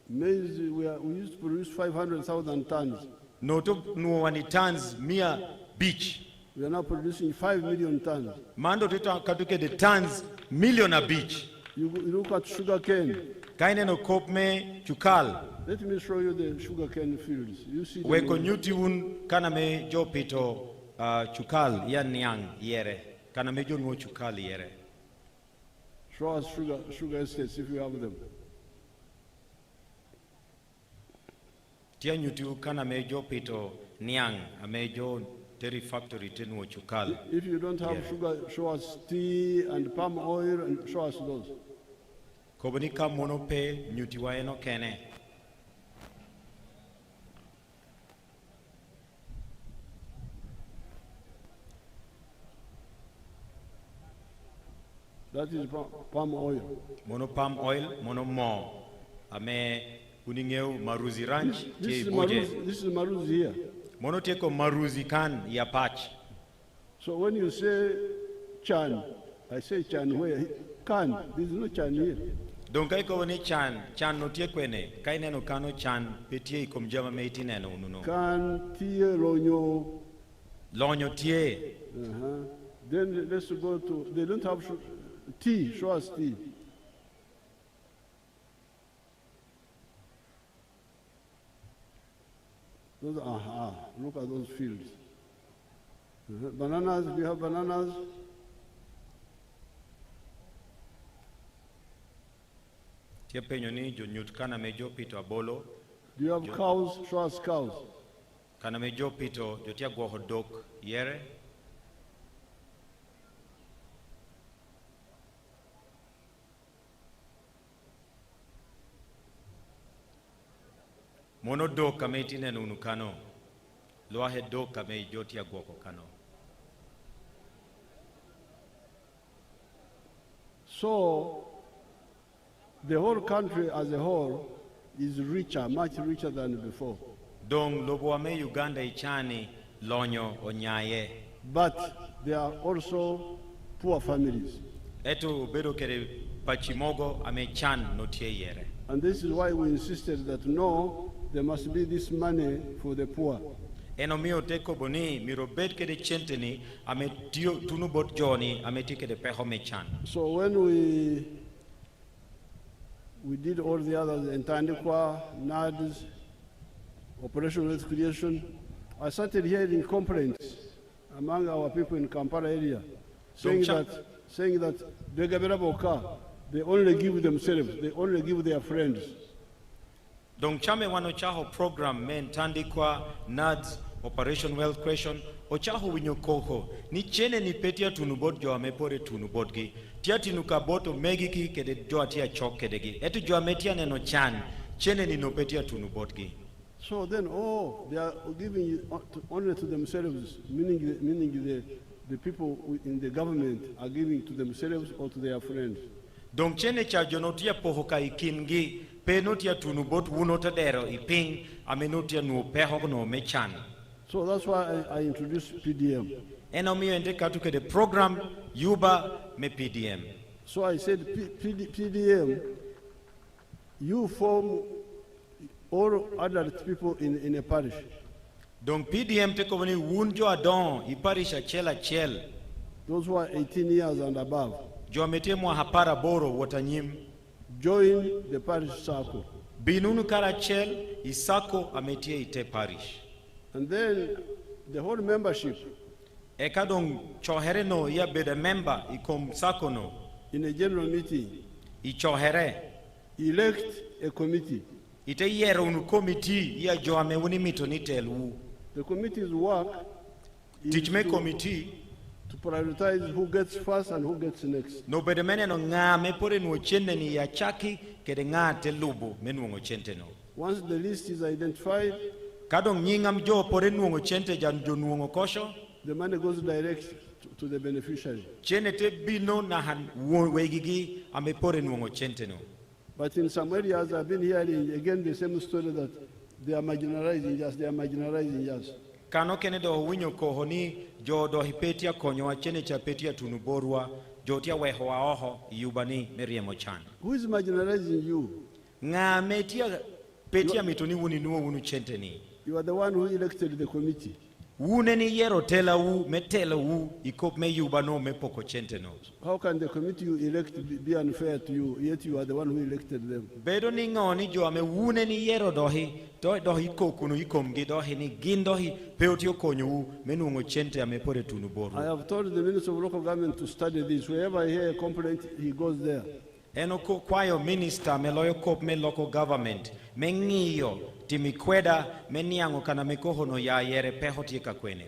Maize, we used to produce 500,000 tons. No to nuwani tons mia beach. We are now producing 5 million tons. Mando tito katuke the tons million a beach. You look at sugar cane. Kaine no kop me chukal. Let me show you the sugar cane fields. You see. Weko nyuti un kana me jo pito chukal yan nyang yere. Kana me jo no chukal yere. Show us sugar estates if you have them. Tia nyuti kana mejo pito niang amejo dairy factory tenu chukal. If you don't have sugar, show us tea and palm oil and show us those. Kobonika monope nyuti wa eno kene. That is palm oil. Mono palm oil, mono mo. Ame kuningeu maruzi ranch. This is maruzi here. Mono teko maruzi kan ya patch. So when you say chan, I say chan where? Can. There is no chan here. Donc kai ko ni chan no tie kwene. Kai neno kano chan petie ikomjama meiti neno ununo. Can tie lonyo. Lonyo tie. Then let's go to, they don't have tea, show us tea. Those, look at those fields. Bananas, do you have bananas? Tia penyo ni jonyut kana mejo pito abolo. Do you have cows? Show us cows. Kana mejo pito jotia go hodok yere. Mono do kameti nenu kano. Loahe do kame jotia gwoko kano. So, the whole country as a whole is richer, much richer than before. Dong lobo ame Uganda ichani lonyo onyaye. But there are also poor families. Eto bedo kere pachimogo ame chan notie yere. And this is why we insisted that no, there must be this money for the poor. Eno mio teko boni mirobet kede chenteni ame tio tunubot joni ame tike de peho me chan. So when we did all the others, Ntandikwa, NADS, Operation Wealth Creation, I started hearing complaints among our people in Kampala area, saying that they only give themselves, they only give their friends. Dong chame wano chaho program men Ntandikwa, NADS, Operation Wealth Creation, ochaho winyokoho, ni chene ni petia tunubot jo amepore tunubot gi, tia tinuka boto megi ki kede jo atia chok kede gi, etu jo ametia neno chan, chene ni no petia tunubot gi. So then, they are giving only to themselves, meaning the people in the government are giving to themselves or to their friends. Dong chene cha jonotia pohoka ikingi, pe notia tunubot wunota dero iping, amenotia no peho no mechan. So that's why I introduced PDM. Enomio ente katuke the program Yuba me PDM. So I said PDM, you form all other people in a parish. Donc PDM te komoni wunjo adon I parish a chel. Those who are 18 years and above. Jo ametemo hapara boro watanyim. Join the parish circle. Binunu kara chel isako ametie ite parish. And then the whole membership. Ekadong chohere no ya be the member ikom sako no. In a general meeting. I chohere. Elect a committee. Ite yere unu committee ya jo amewuni mito nitelu. The committee's work is committee to prioritize who gets first and who gets next. No bede mene no nga me pore no chende ni ya chaki kede nga te lubu menu ngo chente no. Once the list is identified, kadong nyingam jo pore nuongo chente jan jo nuongo kosho, the money goes direct to the beneficiary. Chene te bino na han wegigi ame pore nuongo chente no. But in some areas I've been hearing again the same story that they are marginalizing us. Kano kene do winyo kohoni jo do hipetia konyo achene cha petia tunuborwa jo tia weho wa oho yubani meriemo chan. Who is marginalizing you? Nga metia petia mitoni wuni nuo wunu chente ni. You are the one who elected the committee. Wune ni yero tela wu metela wu ikop me yubano me poko chente no. How can the committee you elect be unfair to you, yet you are the one who elected them? Bedo ni ngoni jo ame wune ni yero dohi kokunu ikomgi dohi ni gindohi peotio konyu menungo chente ame pore tunuboru. I have told the Minister of Local Government to study this. Wherever I hear a complaint, he goes there. Enoko kwayo minister meloyo kop me local government mengiyo timikweda meniango kana mekohono ya yere pehotika kwene.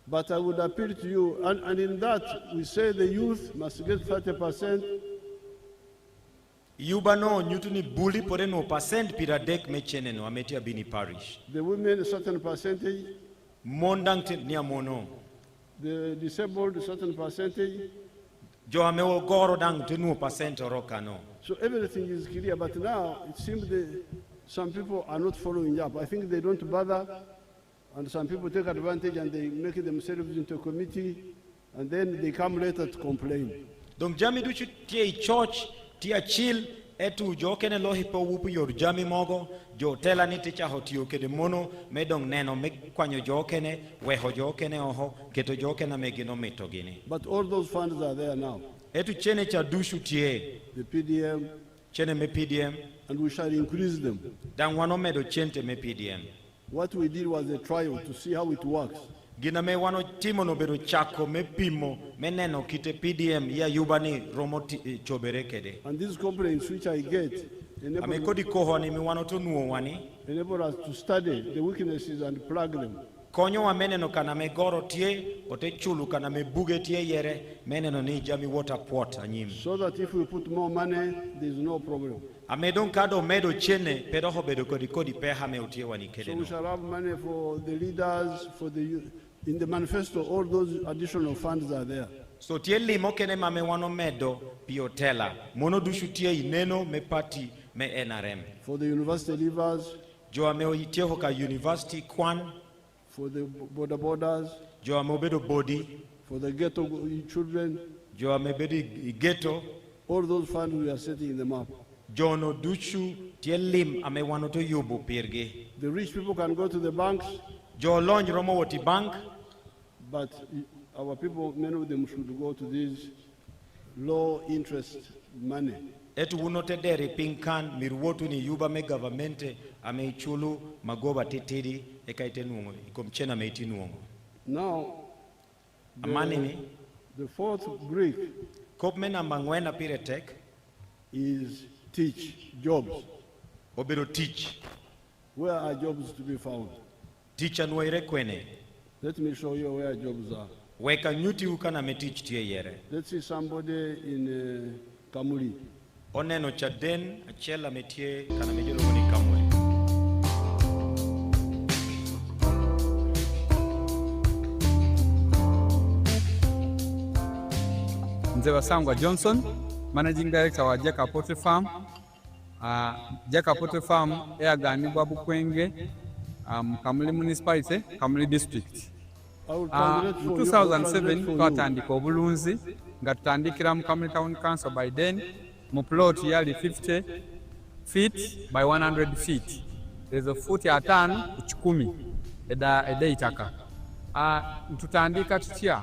But I would appeal to you, and in that we say the youth must get 30%. Yubano nyutuni bully pore no percent piradek mechene no ametia bini parish. The women a certain percentage. Mondang niamono. The disabled a certain percentage. Jo ameo goro dang tenu percent orokano. So everything is clear, but now it seems some people are not following up. I think they don't bother, and some people take advantage and they make themselves into a committee, and then they come later to complain. Dong jami duchu tie church, tia chill, etu jo kene lohi po wupu yor jami mogo, jo tela ni ticha hotio kede mono, medong neno me kwanyo jo kene, weho jo kene oho, keto jo kene megino mitogini. But all those funds are there now. Etu chene cha dushu tie. The PDM. Chene me PDM. And we shall increase them. Dan wano medo chente me PDM. What we did was a trial to see how it works. Gina me wano timo no bedo chako me pimo me neno kite PDM ya yubani romo chobere kede. And these complaints which I get enable us to study the weaknesses and plug them. Konyo wa meneno kana me goro tie ote chulu kana me buge tie yere meneno ni jami water port anyim. So that if we put more money, there is no problem. Amedon kado medo chene pero ho bedo kodi peha me utie wani kede. So we shall have money for the leaders, for the youth. In the manifesto, all those additional funds are there. So tieli mokene mame wano medo piotela mono dushu tie ineno me party me NRM. For the university leavers. Jo ameo itie hoka university kwan. For the borders. Jo amebedo body. For the ghetto children. Jo amebedo ghetto. All those funds we are setting them up. Jo no dushu tielim ame wano to yubu pirge. The rich people can go to the banks. Jo launch romo woti bank. But our people, many of them should go to these low interest money. Etu unote dere pinkan mirwotu ni yuba me governmente ame ichulu magoba tetiri ekaite nuongo ikomchena meiti nuongo. Now the fourth Greek kopmena mangwena piretek is teach jobs. Obero teach. Where are jobs to be found? Teacher noire kwene. Let me show you where jobs are. Weka nyuti ukana me teach tie yere. Let's see somebody in Kamuli. Oneno chaden achela metie kana mejolo moni Kamuli. Nze Sangwa Johnson, Managing Director wa Jeka Poultry Farm. Jeka Poultry Farm eyaganibwa Bukwenge, Kamuli Municipality, Kamuli District. 2007 twatandika obulunzi nga tutandikira mu Kamuli Town Council by then mu plot yali 50 feet by 100 feet. Ezo futi 5 ku 10 eda itaka. Tutandika tutya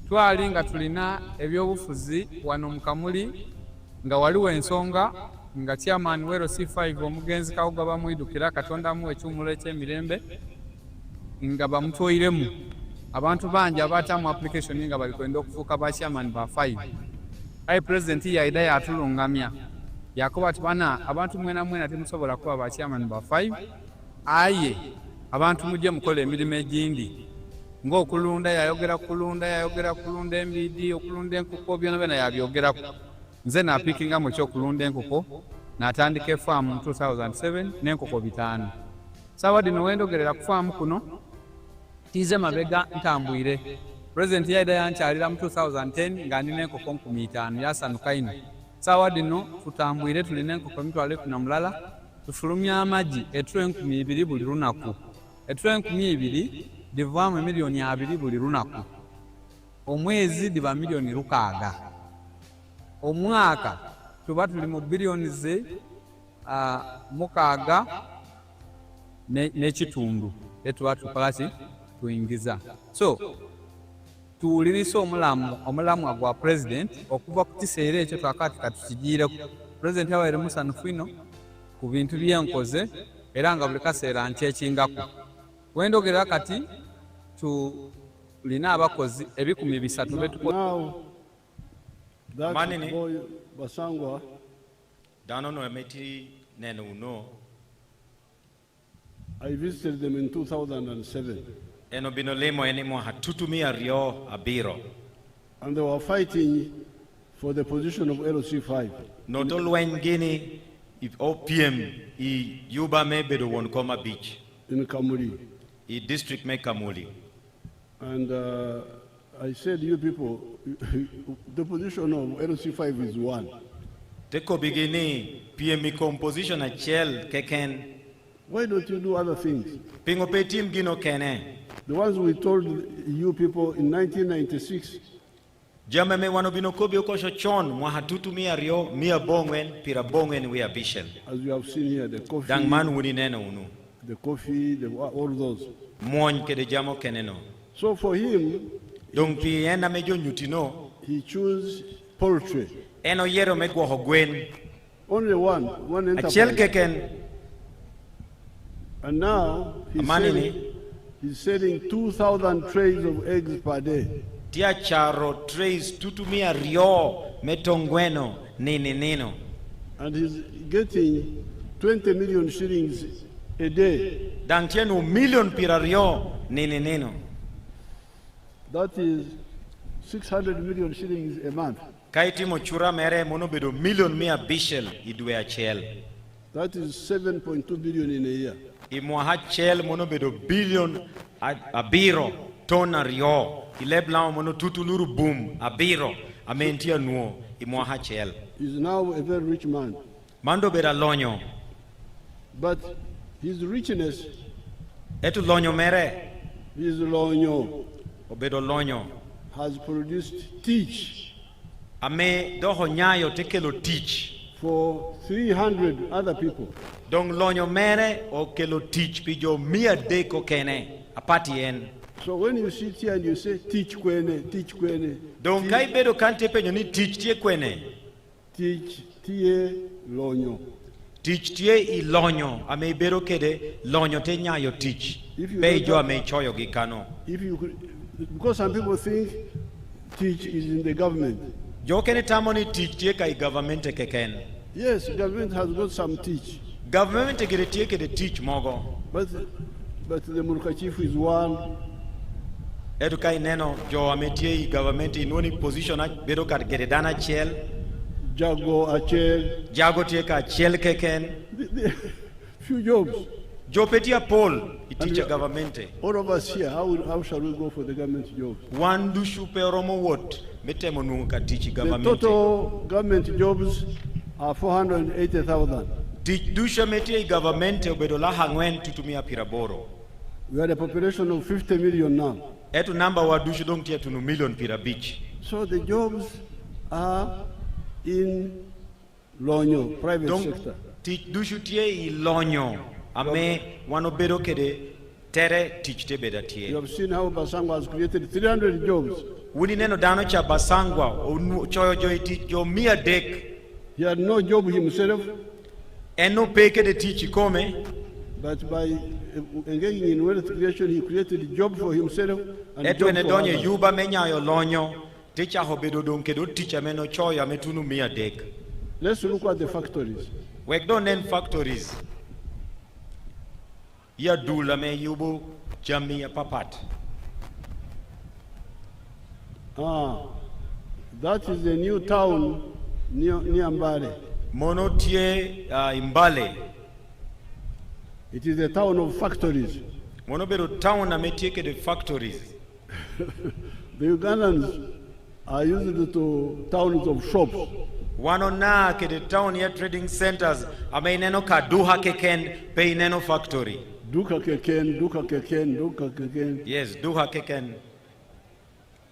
twali nga tulina ebyobufuzi wano mu Kamuli nga waliwo ensonga nga chairman wero C5 omugenzi kawugaba mwidukira katonda mu ekyumulo eky'emirembe nga bamutoyiremu abantu bangi abatamu application nga bali kwenda okufuuka ba chairman ba 5. Ayi president yaida yatulungamya yakoba tibana abantu mwena temusobola kuba ba chairman ba 5. Aye abantu mujje mukola emirimu egindi ng'okulunda yayogera kulunda embidi okulunda enkoko byonna yabyogerako. Nze napikinga mu kyokulunda enkoko n'atandika efaamu mu 2007 n'enkoko 5. Sawa dino wendogerera ku faamu kuno tize mabega ntambwire. President yaida yankyalira mu 2010 nga nina enkoko 5,000 yasanuka ino. Sawa dino tutambwire tulina enkoko 2,000 tufulumya amagi etule 2,000 buli lunaku. Etule 2,000 divaamu milioni 2 buli lunaku. Omwezi diba milioni 6. Omwaka tuba tuli mu bilioni ze 6 n'ekitundu etuba tukolaki tuyingiza. So tuwulirisa omulamu gwa president okuva ku kiseera ekyo twakati katukigiireko. President yabaire musanufu ino ku bintu byenkoze era nga buli kaseera nkyekingako. Wendogera kati tulina abakozi 300 betukola. That boy Basangwa Dano no emeti nene uno. I visited them in 2007. Eno binolemo enemo hatutumia rio abiro. And they were fighting for the position of LC5. Not all when Guinea if OPM I Yuba mebedo Wonkoma Beach. In Kamuli. I district me Kamuli. And I said, you people, the position of LC5 is one. Teko bigini PME composition a chel keken. Why don't you do other things? Pingo pe team gino kene. The ones we told you people in 1996. Jame me wano bino kobi okosho chon mwahatutu mia rio mia bongwen pira bongwen we abishel. As you have seen here, the coffee. Dang man wuni neno unu. The coffee, all those. Mwony kede jamo keneno. So for him, Dong pi ena mejo nyutino. He chose poultry. Eno yero megwo hogwen. Only one enterprise. Achel keken. And now he's selling 2,000 trays of eggs per day. Tia charo trays tutumia rio metongweno nino. And he's getting 20 million shillings a day. Dang tienu million pira rio nino. That is 600 million shillings a month. Kaiti mochura mere monobedo million mia bishel idwe achel. That is 7.2 billion in a year. Imwaha chel monobedo billion abiro tona rio. Ilebla mono tutuluru boom abiro amentia nuo imwaha chel. He's now a very rich man. Mando beda lonyo. But his richness. Etu lonyo mere. His lonyo. Obedo lonyo. Has produced teach. Ame doho nyayo tekelo teach. For 300 other people. Dong lonyo mere o kelo teach pijo mia deko kene apati en. So when you sit here and you say teach kwene. Dong kai bedo kante penyo ni teach tie kwene. Teach tie lonyo. Teach tie I lonyo ame bedo kede lonyo te nyayo teach. Pejo ame choyo gikano. Because some people think teach is in the government. Jo kene tamoni teach tie kai government keken. Yes, government has got some teach. Government gere tie kede teach mogo. But the Murka chief is one. Edu kai neno jo ametie government inoni position bedo kat gere dana chel. Jago achel. Jago tie ka chel keken. Few jobs. Jo petia Paul iticha government. All of us here, how shall we go for the government jobs? One do shupe romo what? Metemo nunga teach government. The total government jobs are 480,000. Teach dusha metie government obedola hangwen tutumia piraboro. We had a population of 50 million now. Etu number wa dusha dong tia tunu million pira beach. So the jobs are in Lonyo, private sector. Teach dushu tie I Lonyo. Ame wanobedo kede tere teach te beda tie. You have seen how Basangwa has created 300 jobs. Wuni neno dano cha Basangwa choyo jo teach jo mia dek. He had no job himself. Eno peke de teach kome. But by engaging in wealth creation, he created a job for himself. Eto ene donye yuba menya yo Lonyo. Teacher hobedo donke do teacher meno choyo ametunu mia dek. Let's look at the factories. We don't name factories. Ya dula me yubu jami ya papat. That is a new town near Mbale. Mono tie Mbale. It is a town of factories. Mono bedo town na metieke de factories. The Ugandans are used to towns of shops. Wano na ke de town ya trading centers ame neno ka duha keken pe neno factory. Duka keken. Yes, duha keken.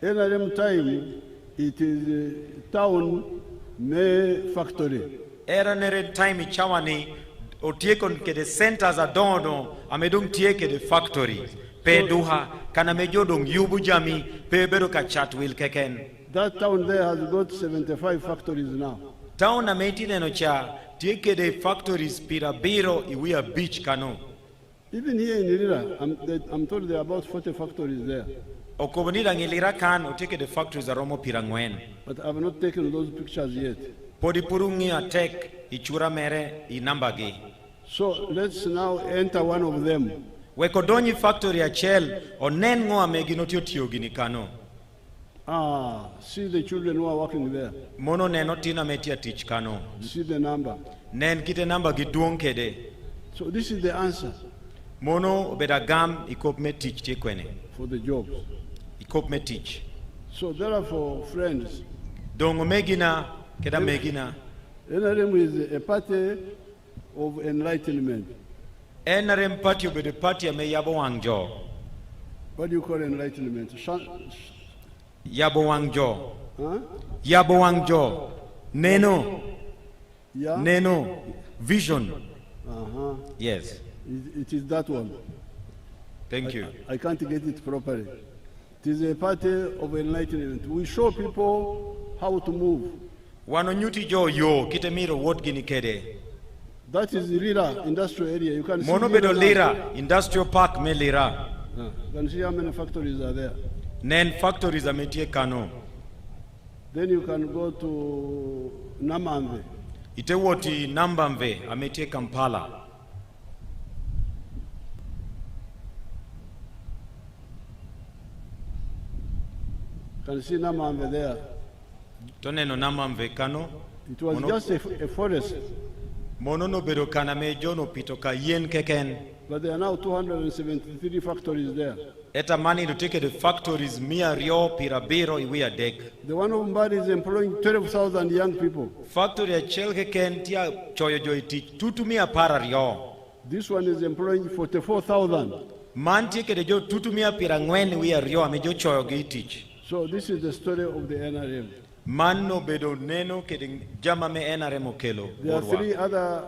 NRM time, it is a town me factory. Era nere time chawani otiekon ke de centers adono amedung tieke de factory. Pe duha kana mejodong yubu jami pe bedo ka chatwil keken. That town there has got 75 factories now. Town ameti neno cha tieke de factories pirabiro iwia beach kano. Even here in Irira, I'm told there are about 40 factories there. Okobonira ngilira kan oteke the factories aromo pirangwen. But I have not taken those pictures yet. Podipurungi atek ichura mere inambagi. So let's now enter one of them. Wekodonyi factory a chel onen ngo ameginotio tiogini kano. See the children who are working there. Mono nenotina metia teach kano. See the number. Nen kite number giduong kede. So this is the answer. Mono obedagam ikop me teach te kwene. For the jobs. Ikop me teach. So therefore, friends, Dongo megina, keda megina. NRM is a party of enlightenment. NRM party obedo party ame yabo wangjo. What do you call enlightenment? Yabo wangjo. Huh? Yabo wangjo. Neno. Yeah? Neno. Vision. Uh-huh. Yes. It is that one. Thank you. I can't get it properly. It is a party of enlightenment. We show people how to move. Wano nyuti jo yo kitemiro wot gini kede. That is Lira industrial area. You can Mono see bedo Lira industrial park me Lira. You can see how many factories are there. Nen factories ametie Kano. Then you can go to Namamve. Ite woti Nambamve ametie Kampala. You can see Namamve there. Toneno Nambamve Kano. It was just a forest. Mono no bedo kaname jono pitoka yen keken. But there are now 273 factories there. Eta mani to take the factories mia rio pirabiro iwia dek. The one of Mbari is employing 12,000 young people. Factory ya chel keken tia choyo joy teach tutu mia para rio. This one is employing 44,000. Man take the jo tutu mia pirangwen wia rio amejo choyo gi teach. So this is the story of the NRM. Manno bedo neno keding jama me NRM okelo. There are three other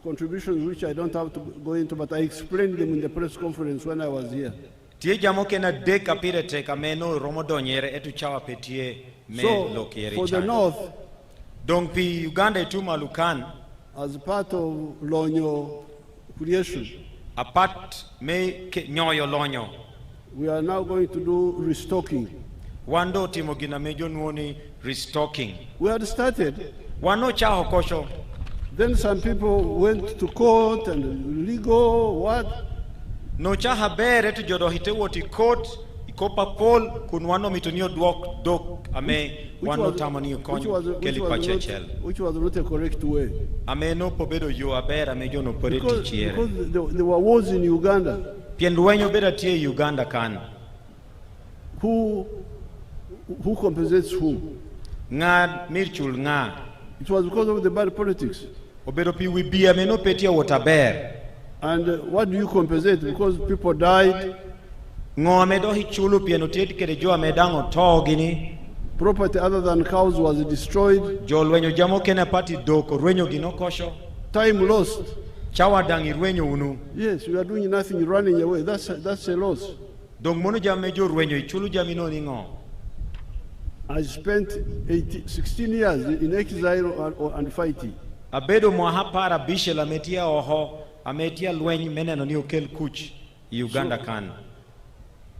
contributions which I don't have to go into, but I explained them in the press conference when I was here. Tie jamo kena dek apire teka meno romodonyere etu chawa petie me lokiere. For the north, donc pi Uganda ituma lukan as part of Lonyo creation, apart me nyoyo lonyo. We are now going to do restocking. Wando timogina mejo nuoni restocking. We had started. Wano chaho kosho. Then some people went to court and legal what? No chaha bere tu jodo hite woti court ikopa pol kunwano mitonio dok ame wano tamani kon keli pachechel. Which was not a correct way. Ame no pobedo yo abera mejo no pore tichiere. Because there were wars in Uganda. Pienduenyo beda tie Uganda kan. Who compensates whom? Nga mirchul nga. It was because of the bad politics. Obedo pi wibia meno petia wataber. And what do you compensate? Because people died. Ngo amedo hichulu pieno tieti kede jo amedango togini. Property other than cows was destroyed. Jo lwenyo jamo kena pati doko rwenyo gino kosho. Time lost. Chawa dangi rwenyo unu. Yes, we are doing nothing, running away. That's a loss. Dong mono jame jo rwenyo ichulu jamino ningo. I spent 16 years in exile and fighting. Abedo mwahapara bishela metia oho ametia lwenyo meneno ni okel kuch Uganda kan.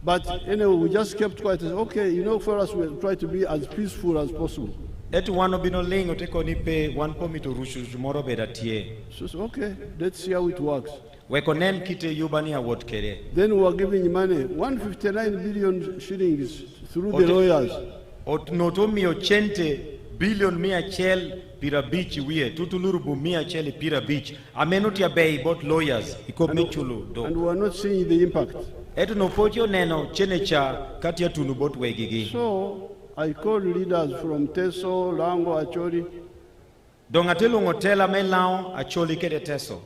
But anyway, we just kept quiet. Okay, you know, for us, we try to be as peaceful as possible. Etu wano bino lingo teko nipe wanpo mito rushu jumoro bedatie. So okay, let's see how it works. Weko nen kite yubani award kere. Then we were giving money, 159 billion shillings through the lawyers. Notomi 80 billion mia chel pira beach wie tutulurubu mia chel pira beach. Amenutia bay bot lawyers iko mechulu do. And we are not seeing the impact. Etu no potio neno chenecha katia tunu bot wegigi. So I called leaders from Teso, Lango, Acholi. Dongatelo ngotela melao Acholi kede Teso.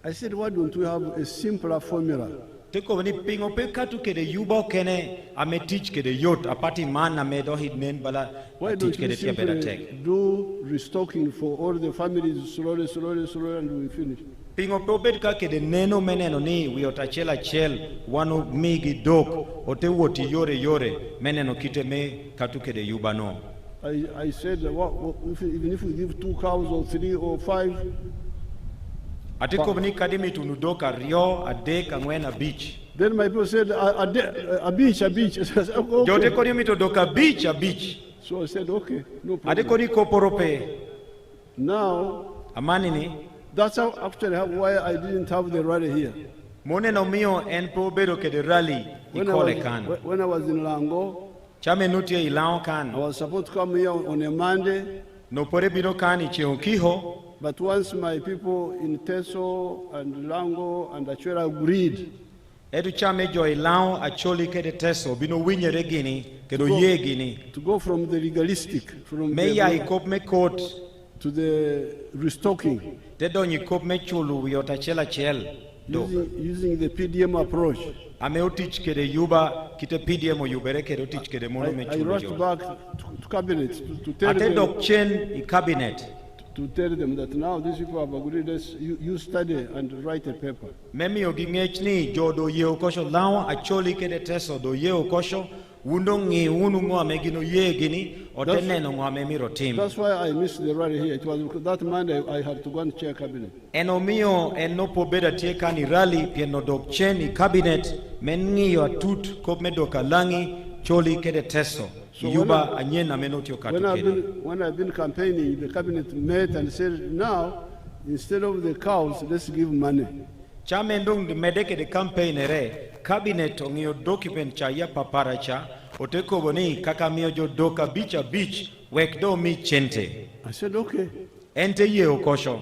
I said, why don't we have a simpler formula? Teko ni pingo pe katu kede yubo kene ame teach kede yot apati man ame dohid nen bala teach kede tia better tech. Do restocking for all the families slowly and we finish. Pingo pe obed ka kede neno meneno ni we otachela chel wano migi dok ote woti yore meneno kite me katu kede yubano. I said, even if we give 2 cows or 3 or 5. Atiko ni kadimi tunudoka rio adek angwena beach. Then my people said a beach. I said, okay. Jote koni mito doka beach a beach. So I said okay, no problem. Atiko ni koporope. Now amani ni. That's how actually why I didn't have the rally here. Mone no mio en po bedo ke de rally ikole kan. When I was in Lango, chame nutie ilao kan. I was supposed to come here on a Monday. No pore bino kan ichionkiho. But once my people in Teso and Lango and Achora agreed, edu chame jo ilao acholi ke de Teso bino winye regini kedo ye gini to go from the legalistic, from me ya the, ikop me court to the restocking, te do ikop me chulu yota chela chel do using the PDM approach. ame otich kede yuba kite PDM yubere kede otich kede mono me I chulu rushed jo back to cabinet to tell ate them, dok chen I cabinet to tell them that now these people have agreed, you study and write a paper. memi ogingech ni jodo ye okosho lawa acholi kede teso do ye okosho undo ngi unu ngwa megino ye gini oteneno ngwa memiro team. That's why I missed the rally here. It was that Monday I had to go and chair cabinet. Eno mio enopo beda tieka ni rally pieno dok chen I cabinet mengi yo atut kop medoka langi choli kede teso So yuba anyena menotio katu when I've been campaigning, the cabinet met and said, now, instead of the cows, let's give money. Chame ndong de medeke de campaign re cabinet ongio document cha ya paparacha oteko boni kaka mio jo doka bicha beach wek do mi chente. I said, okay. Ente ye okosho.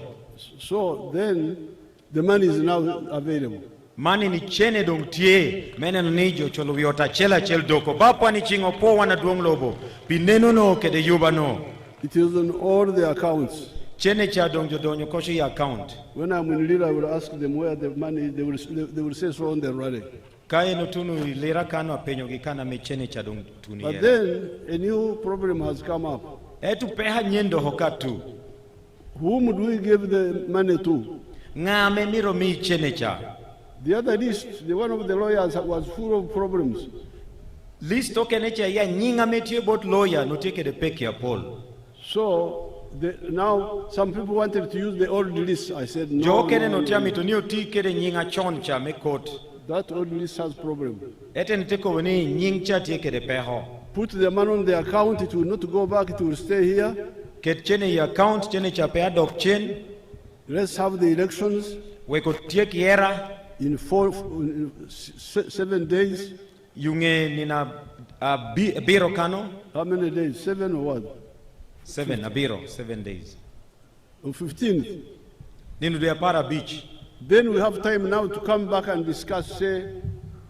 So then the money is now available. Mani ni chene dong tie mene no nijo cholo wiota chela chel doko bapa ni chingo po wana duong lobo pineno no kede yuba no. It is on all the accounts. Chene cha dong jo donyo kosho ya account. When I'm in Lira, I will ask them where the money is. They will say so on the rally. Kaya no tunu lera kano apenyo gikana me chene cha dong tuni. But then a new problem has come up. Etu peha nyendo hokatu. Whom do we give the money to? Ngame miro mi chene cha. The other list, the one of the lawyers was full of problems. List toke necha ya nyinga metie bot lawyer no take the peki ya Paul. So now some people wanted to use the old list. I said no. Jo kene no tia mitonio ti kede nyinga chon cha me court. That old list has problem. Ete niteko wani nying cha tie kede peho. Put the money on the account. It will not go back. It will stay here. Ket chene ya account chene cha pea dok chen. Let's have the elections. Weko tie kiera. In 7 days. Yunge nina biro kano. How many days? 7 or what? 7 abiro 7 days. On 15th. Ninu de para beach. Then we have time now to come back and discuss. Say,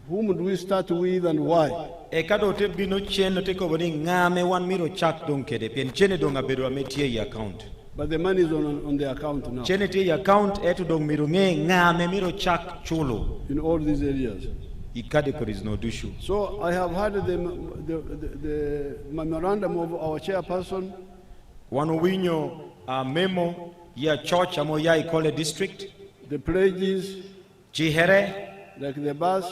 whom do we start with and why? E kado te bino chen no teko boni ngame wan miro chak don kede pien chene donga bedo ametie ya account. But the money is on the account now. Chene te ya account etu dong miro nge ngame miro chak chulo. In all these areas. Ikade there is no dushu. So I have had the memorandum of our chairperson. Wano winyo memo ya church amo ya Kole district. The pledges. Chihere. Like the bus.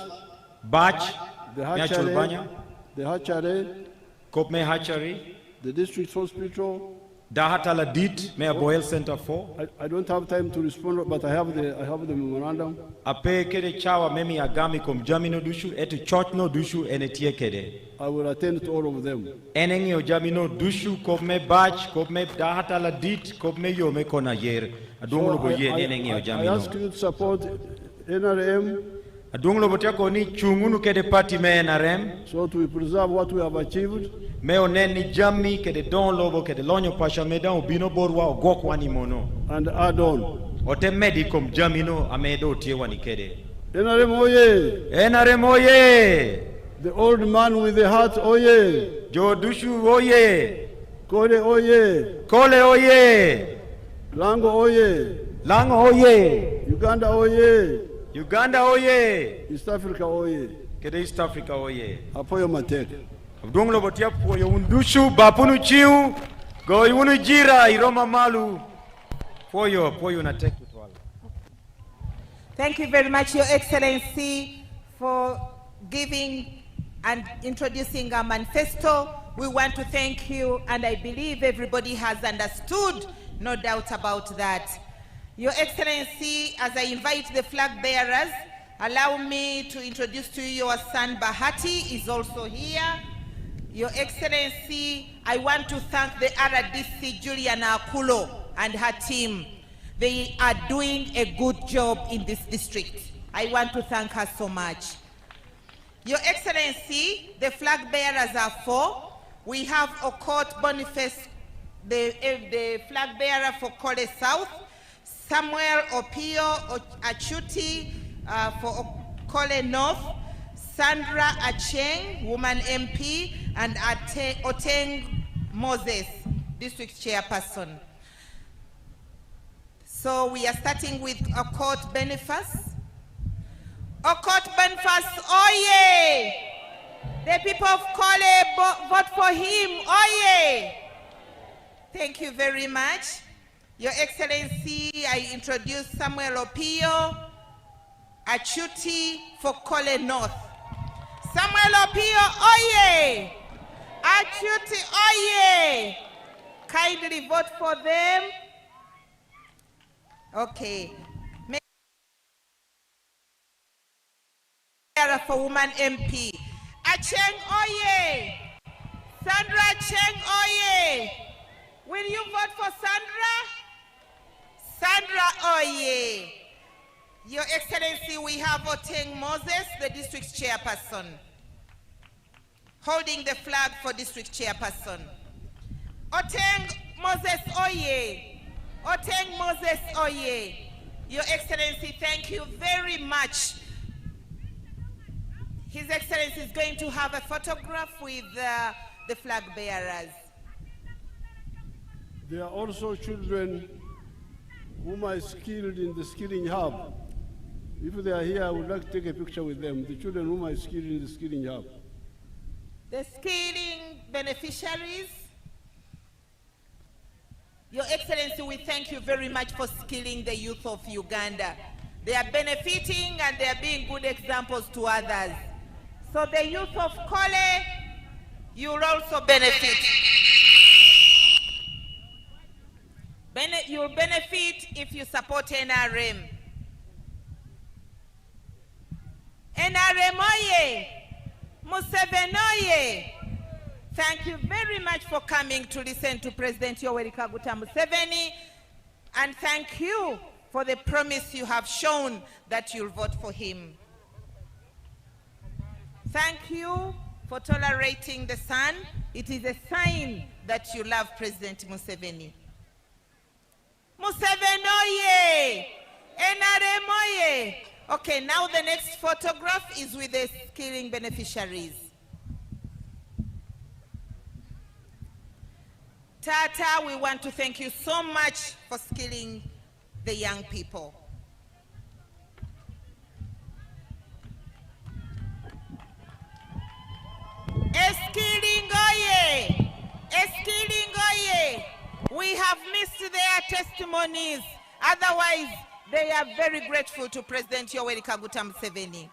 Batch. The hatchery. The hatchery. Kopme hatchery. The district hospital. Dahatala dit me Boyle Center for. I don't have time to respond, but I have the memorandum. Ape kede chawa memi agami kom jamino dushu etu church no dushu enetie kede. I will attend to all of them. Enengi o jamino dushu kopme batch kopme dahatala dit kopme yo me kona yer. Adunglo bo ye enengi o jamino. I ask you to support NRM. Adunglo bo tiako ni chungunu kede party me NRM. So to preserve what we have achieved. Meo neni jami kede don lobo kede lonyo pasha medan ubino borwa ogok wani mono. And add on. Ote medikom jamino amedo tie wani kede. NRM oye. NRM oye. The old man with the heart oye. Jo dushu oye. Kole oye. Kole oye. Lango oye. Lango oye. Uganda oye. Uganda oye. East Africa oye. Kede East Africa oye. Apoyo mateke. Abdunglo botia poyo undushu bapunu chiu go yunu jira iroma malu poyo na take it wala. Thank you very much, Your Excellency, for giving and introducing our manifesto. We want to thank you, and I believe everybody has understood, no doubt about that. Your Excellency, as I invite the flag bearers, allow me to introduce to you your son Bahati is also here. Your Excellency, I want to thank the RDC Juliana Akulo and her team. They are doing a good job in this district. I want to thank her so much. Your Excellency, the flag bearers are 4. We have Okot Boniface, the flag bearer for Kole South, Samuel Opio Achuti for Kole North, Sandra Acheng, woman MP, and Oteng Moses, district chairperson. So we are starting with Okot Boniface. Okot Boniface, oye! The people of Kole vote for him, oye! Thank you very much. Your Excellency, I introduce Samuel Opio Achuti for Kole North. Samuel Opio, oye! Achuti, oye! Kindly vote for them. Okay. For woman MP. Acheng, oye! Sandra Cheng, oye! Will you vote for Sandra? Sandra, oye! Your Excellency, we have Oteng Moses, the district chairperson, holding the flag for district chairperson. Oteng Moses, oye! Oteng Moses, oye! Your Excellency, thank you very much. His Excellency is going to have a photograph with the flag bearers. There are also children whom are skilled in the skilling hub. If they are here, I would like to take a picture with them, the children whom are skilled in the skilling hub. The skilling beneficiaries, Your Excellency, we thank you very much for skilling the youth of Uganda. They are benefiting and they are being good examples to others. So the youth of Kole, you will also benefit. You'll benefit if you support NRM. NRM oye! Museveni oye! Thank you very much for coming to listen to President Yoweri Kaguta Museveni, and thank you for the promise you have shown that you'll vote for him. Thank you for tolerating the sun. It is a sign that you love President Museveni. Museveni oye! NRM oye! Okay, now the next photograph is with the skilling beneficiaries. Tata, we want to thank you so much for skilling the young people. Skilling oye! Skilling oye! We have missed their testimonies. Otherwise, they are very grateful to President Yoweri Kaguta Museveni.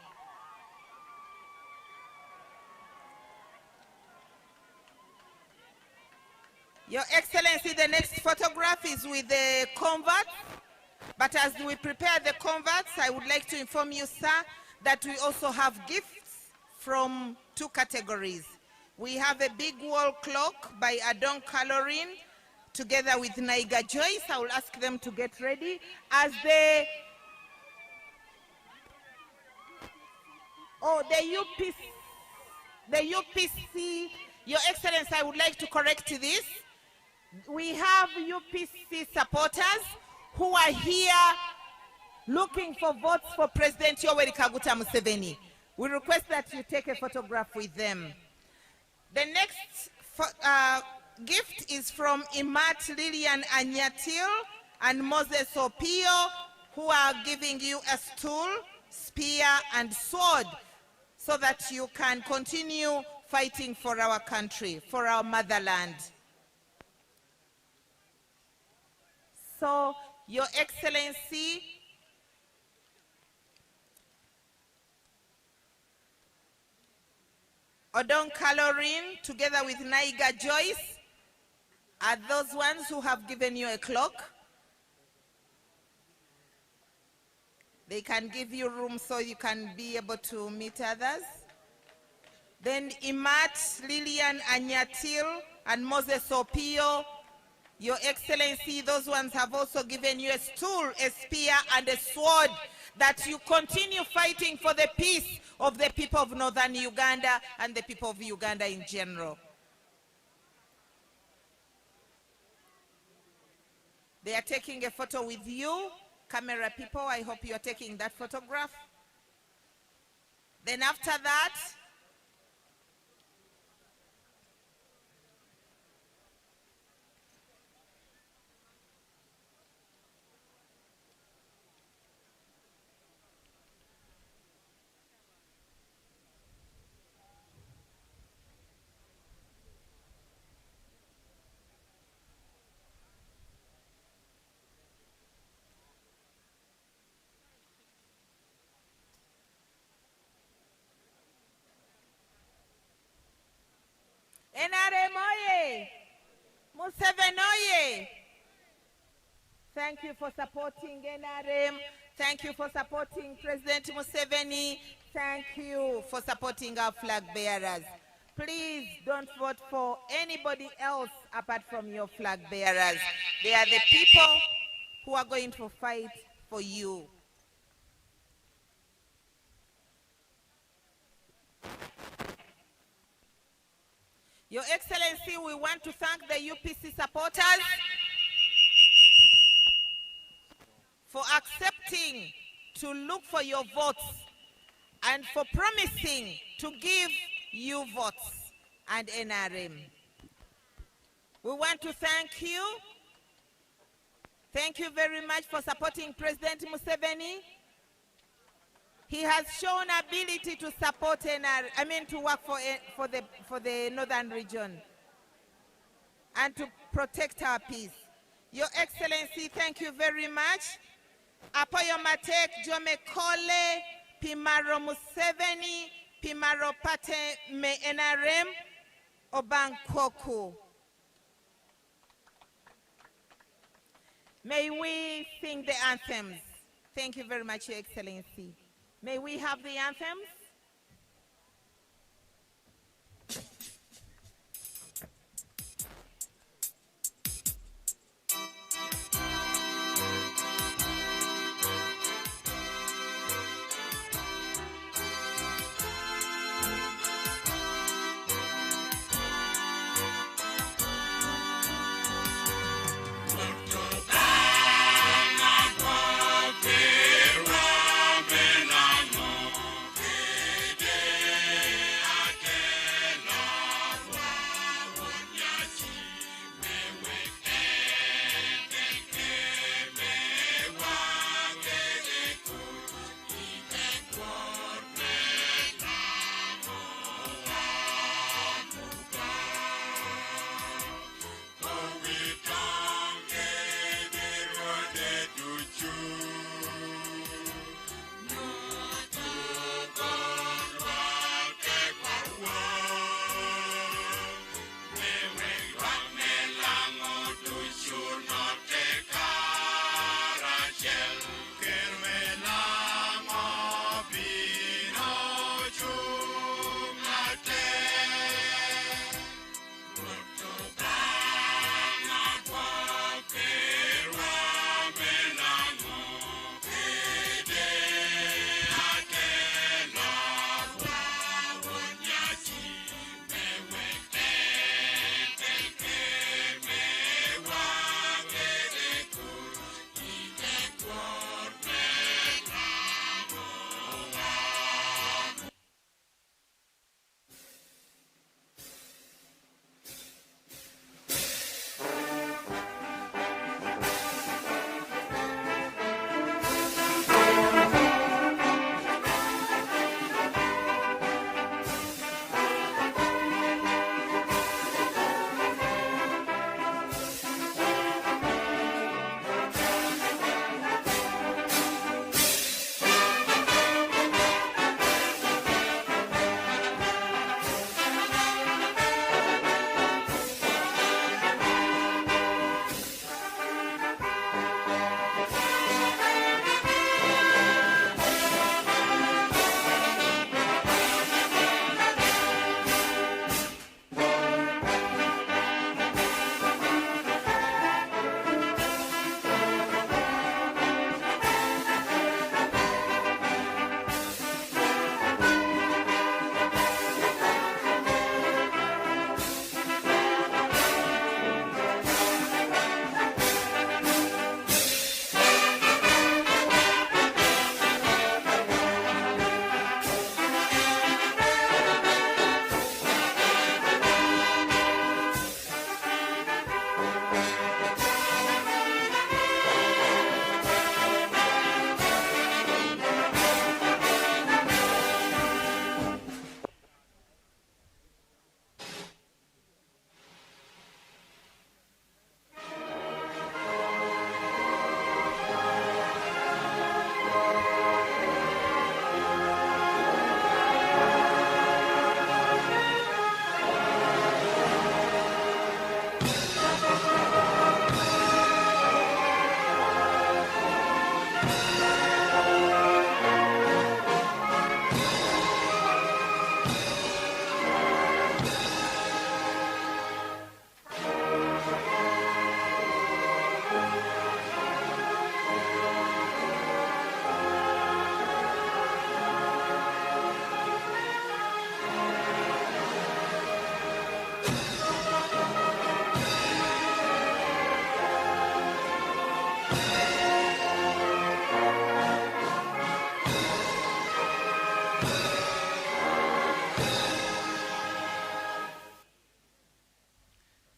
Your Excellency, the next photograph is with the converts. But as we prepare the converts, I would like to inform you, sir, that we also have gifts from two categories. We have a big wall clock by Adon Calorin, together with Naiga Joyce. I will ask them to get ready as the UPC, Your Excellency, I would like to correct this. We have UPC supporters who are here looking for votes for President Yoweri Kaguta Museveni. We request that you take a photograph with them. The next gift is from Imat Lillian Anyatil and Moses Opio, who are giving you a stool, spear, and sword so that you can continue fighting for our country, for our motherland. So, Your Excellency, Odon Calorin, together with Naiga Joyce, are those ones who have given you a clock. They can give you room so you can be able to meet others. Then Imat, Lillian Anyatil, and Moses Opio, Your Excellency, those ones have also given you a stool, a spear, and a sword, that you continue fighting for the peace of the people of northern Uganda and the people of Uganda in general. They are taking a photo with you. Camera people, I hope you are taking that photograph. Then after that, NRM oye! Museveni oye! Thank you for supporting NRM. Thank you for supporting President Museveni. Thank you for supporting our flag bearers. Please don't vote for anybody else apart from your flag bearers. They are the people who are going to fight for you. Your Excellency, we want to thank the UPC supporters for accepting to look for your votes and for promising to give you votes and NRM. We want to thank you. Thank you very much for supporting President Museveni. He has shown ability to support to work for the northern region and to protect our peace. Your Excellency, thank you very much. Apoyo matek jome Kole, Pimaro Museveni, Pimaro Pate me NRM, Obankoku. May we sing the anthems. Thank you very much, Your Excellency. May we have the anthems?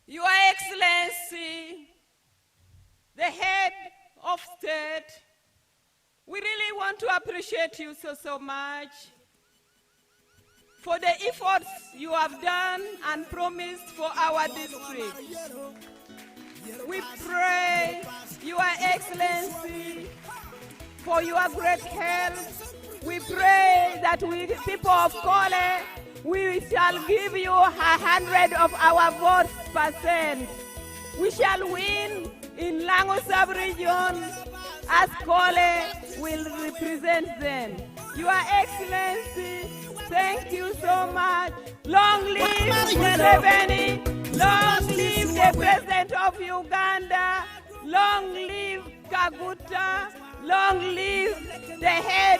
Your Excellency, the head of state, we really want to appreciate you so much for the efforts you have done and promised for our district. We pray, Your Excellency, for your great health. We pray that we, the people of Kole, we shall give you 100 of our votes %. We shall win in Lango sub-region as Kole will represent them. Your Excellency, thank you so much. Long live Museveni. Long live the President of Uganda. Long live Kaguta. Long live the head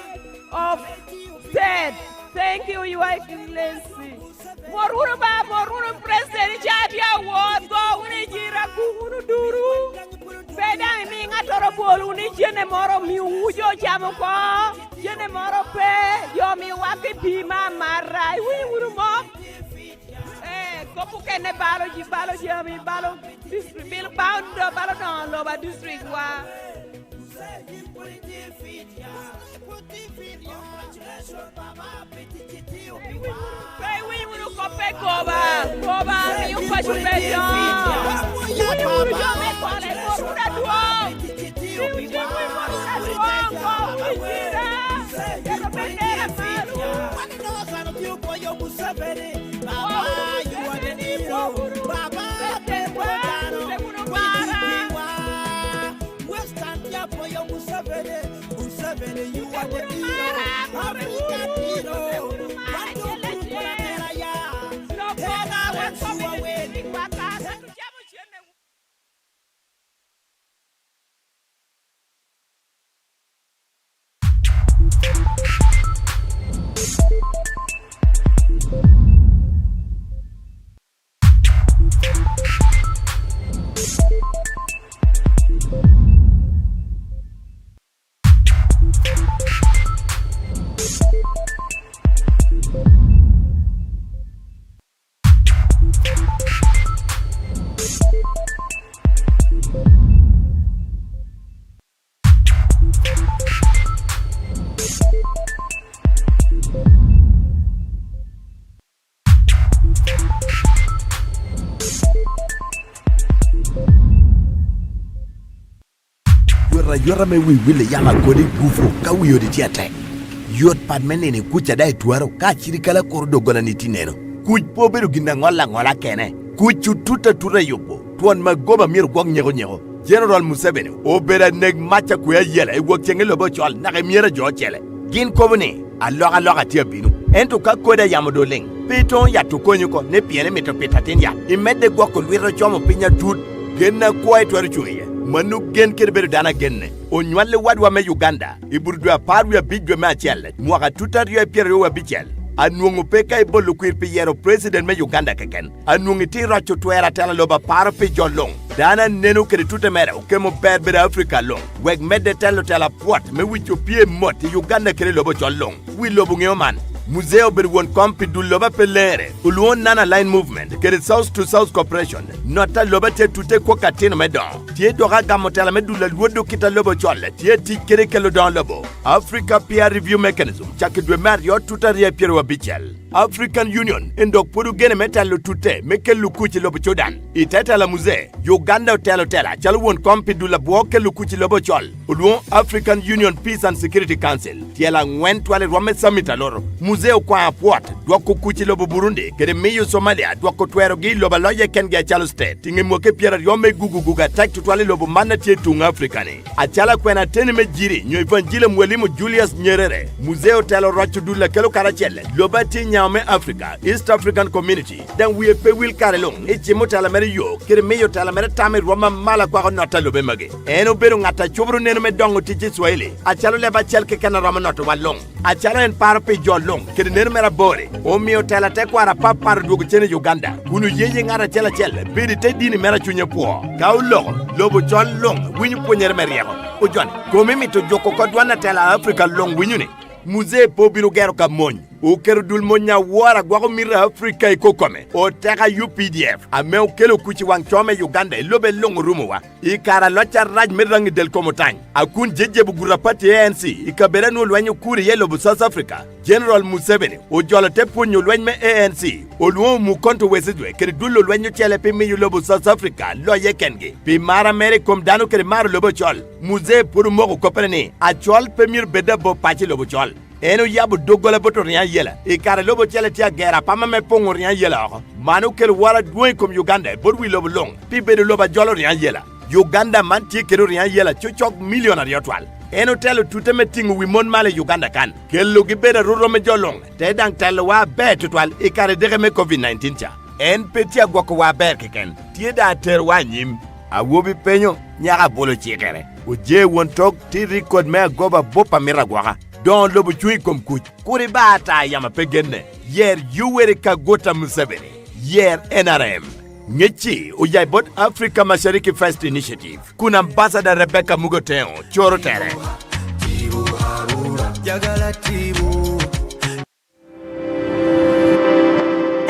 of state. Thank you, Your Excellency. Moruru ba moruru President Chadia Award go unijira kuhunu duru. Beda mi ngatoro bolu uni jene moro mi ujo jamuko. Jene moro pe yo mi wapi pima marai. Wi uru mo. Kopu kene balo jami balo district bil balo don loba district wa. We will copy Goba, you put your bed on. You will come and call it for that one. You are the hero, African hero. Yora me wile yama kodi gufro ka wiyo di tiate yot pad menene kucha dai tuaro ka chirikala kordo gona nitineno kuj pobero ginda ngola kene kuchu tuta tura yopo tuan magoba mir gong nyego General Museveni obera neg macha kuya yela e wokchenge lobo chol na miera jo chele gin kobune aloga tia binu ento ka koda yamodo leng piton ya to konyuko ne piene meto petatin ya imede gwako lwiro chomo pinya tut genna kwai twari chuye manu gen kerbere dana genne o nyalle wadwa me Uganda iburdwa parwa bidwe ma chelle mwaka tutario pierre wa bichel anungu peka ibolu kwirpi yero president me Uganda keken anungu tira chotwera tala loba parpi jolong dana nenu kere tutemera ukemo berbere Africa long weg mede telo tala port me wicho pie mot Uganda kere lobo jolong wi lobo ngeoman Museo berwon kompi du loba pelere uluon nana line movement kere south to south cooperation nota loba te tute kwa katino medon tie doga gamotela medula luodo kita lobo chole tie ti kere kelo don lobo Africa peer review mechanism chakidwe mario tutaria piero wa bichel African Union endok podu gene metalo tute mekelu kuchi lobo chodan iteta la muze Uganda telo tela chalwon kompi du la boke lukuchi lobo chol uluon African Union Peace and Security Council tie la ngwen twale rome summit aloro Museo kwa port dwako kuchi lobo Burundi kere meyo Somalia dwako twero gi loba loye kenge chalo state tinge mwoke piera yome guguga tak tutwale lobo mana tie tunga Afrikani achala kwena teni mejiri nyo evanjile mwelimu Julius Nyerere Museo telo rocho dula kelo karachele loba ti nyame Africa East African Community dan we pe wil karelong echimo tala mere yo kere meyo tala mere tame roma mala kwa nota lobe mage eno beru ngata chobru neno me dongo tiji Swahili achalo leba chelke kana rama noto walong achala en parpe jolong kede neno mera bore o mio tala te kwara papar dugo chene Uganda kunu yeye ngara chela chele bidi te dini mera chunye po kaulo lobo chol long winyu ponyere meriego o jon komimi to joko kodwana tala Africa long winyu ne Musée Pobiro Gero Kamoñ. O Kerodul Monya Wara Guamira Africa Ikokome. O Tega UPDF. A meu kelo kuchi wang chome Uganda. Lobe long rumuwa. Ikara locha raj mirangi del Komotany. Akun jeje bugurapati ANC. Ikabera no lwenyo kuri yelo bu South Africa. General Museveni. O jola tepu nyo lwenyo ANC. O luo mukonto wesidwe. Kerodul lwenyo chele pimi yu lobu South Africa. Lo yekenge. Pi mara mere komdano kere mara lobo chol. Musée puru mogo kopereni. A chol pemir beda bo pachi lobo chol. Eno yabu dogola boto rian yela. Ikare lobo chele tia gera pama me pongo rian yela. Manu kel wara duwe kom Uganda. Bodwi lobo long. Pi bedo loba jolo rian yela. Uganda man tie kero rian yela. Chochok millionaire yotwal. Eno telo tuteme tingu wimon male Uganda kan. Kel logi beda ruro me jolong. Te dang telo wa be tutwal. Ikare dege me COVID-19 cha. En petia gwako wa ber keken. Tie da ter wa nyim. Awobi penyo. Nyaka bolo chikere. Uje wontok ti record me goba bopa miragwaka. Don lobo chui kom kuch. Kuri bata yama pegenne. Yer yuwere kagota Museveni. Yer NRM. Nyechi ujaibot Africa Mashariki First Initiative. Kuna ambassador Rebecca Mugoteo. Choro tere.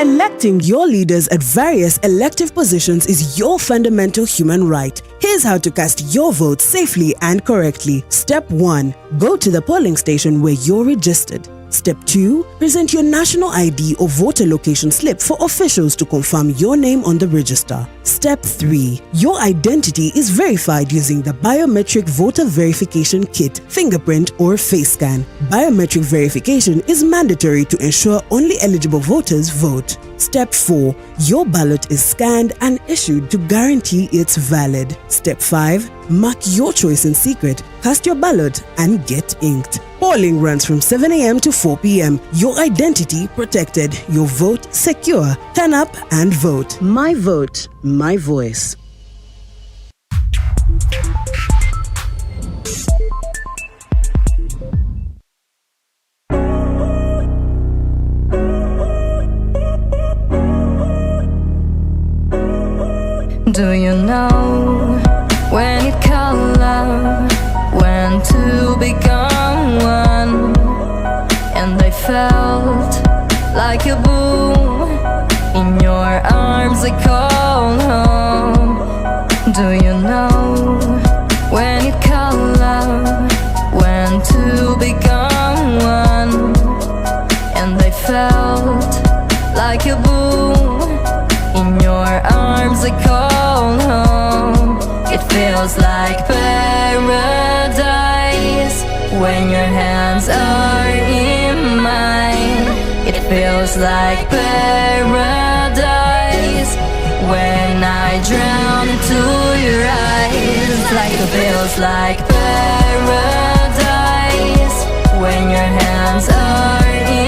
Electing your leaders at various elective positions is your fundamental human right. Here's how to cast your vote safely and correctly. Step 1. Go to the polling station where you're registered. Step 2. Present your national ID or voter location slip for officials to confirm your name on the register. Step 3. Your identity is verified using the Biometric Voter Verification Kit, fingerprint or face scan. Biometric verification is mandatory to ensure only eligible voters vote. Step 4. Your ballot is scanned and issued to guarantee it's valid. Step 5. Mark your choice in secret, cast your ballot and get inked. Polling runs from 7 a.m. to 4 p.m. Your identity protected, your vote secure. Turn up and vote. My vote, my voice. Do you know when it called love, when to become one? And I felt like a boom in your arms I called home. Do you know when it called love, when to become one? And I felt like a boom in your arms I called home. It feels like paradise when your hands are in mine. It feels like paradise when I drown into your eyes. Like it feels like paradise when your hands are in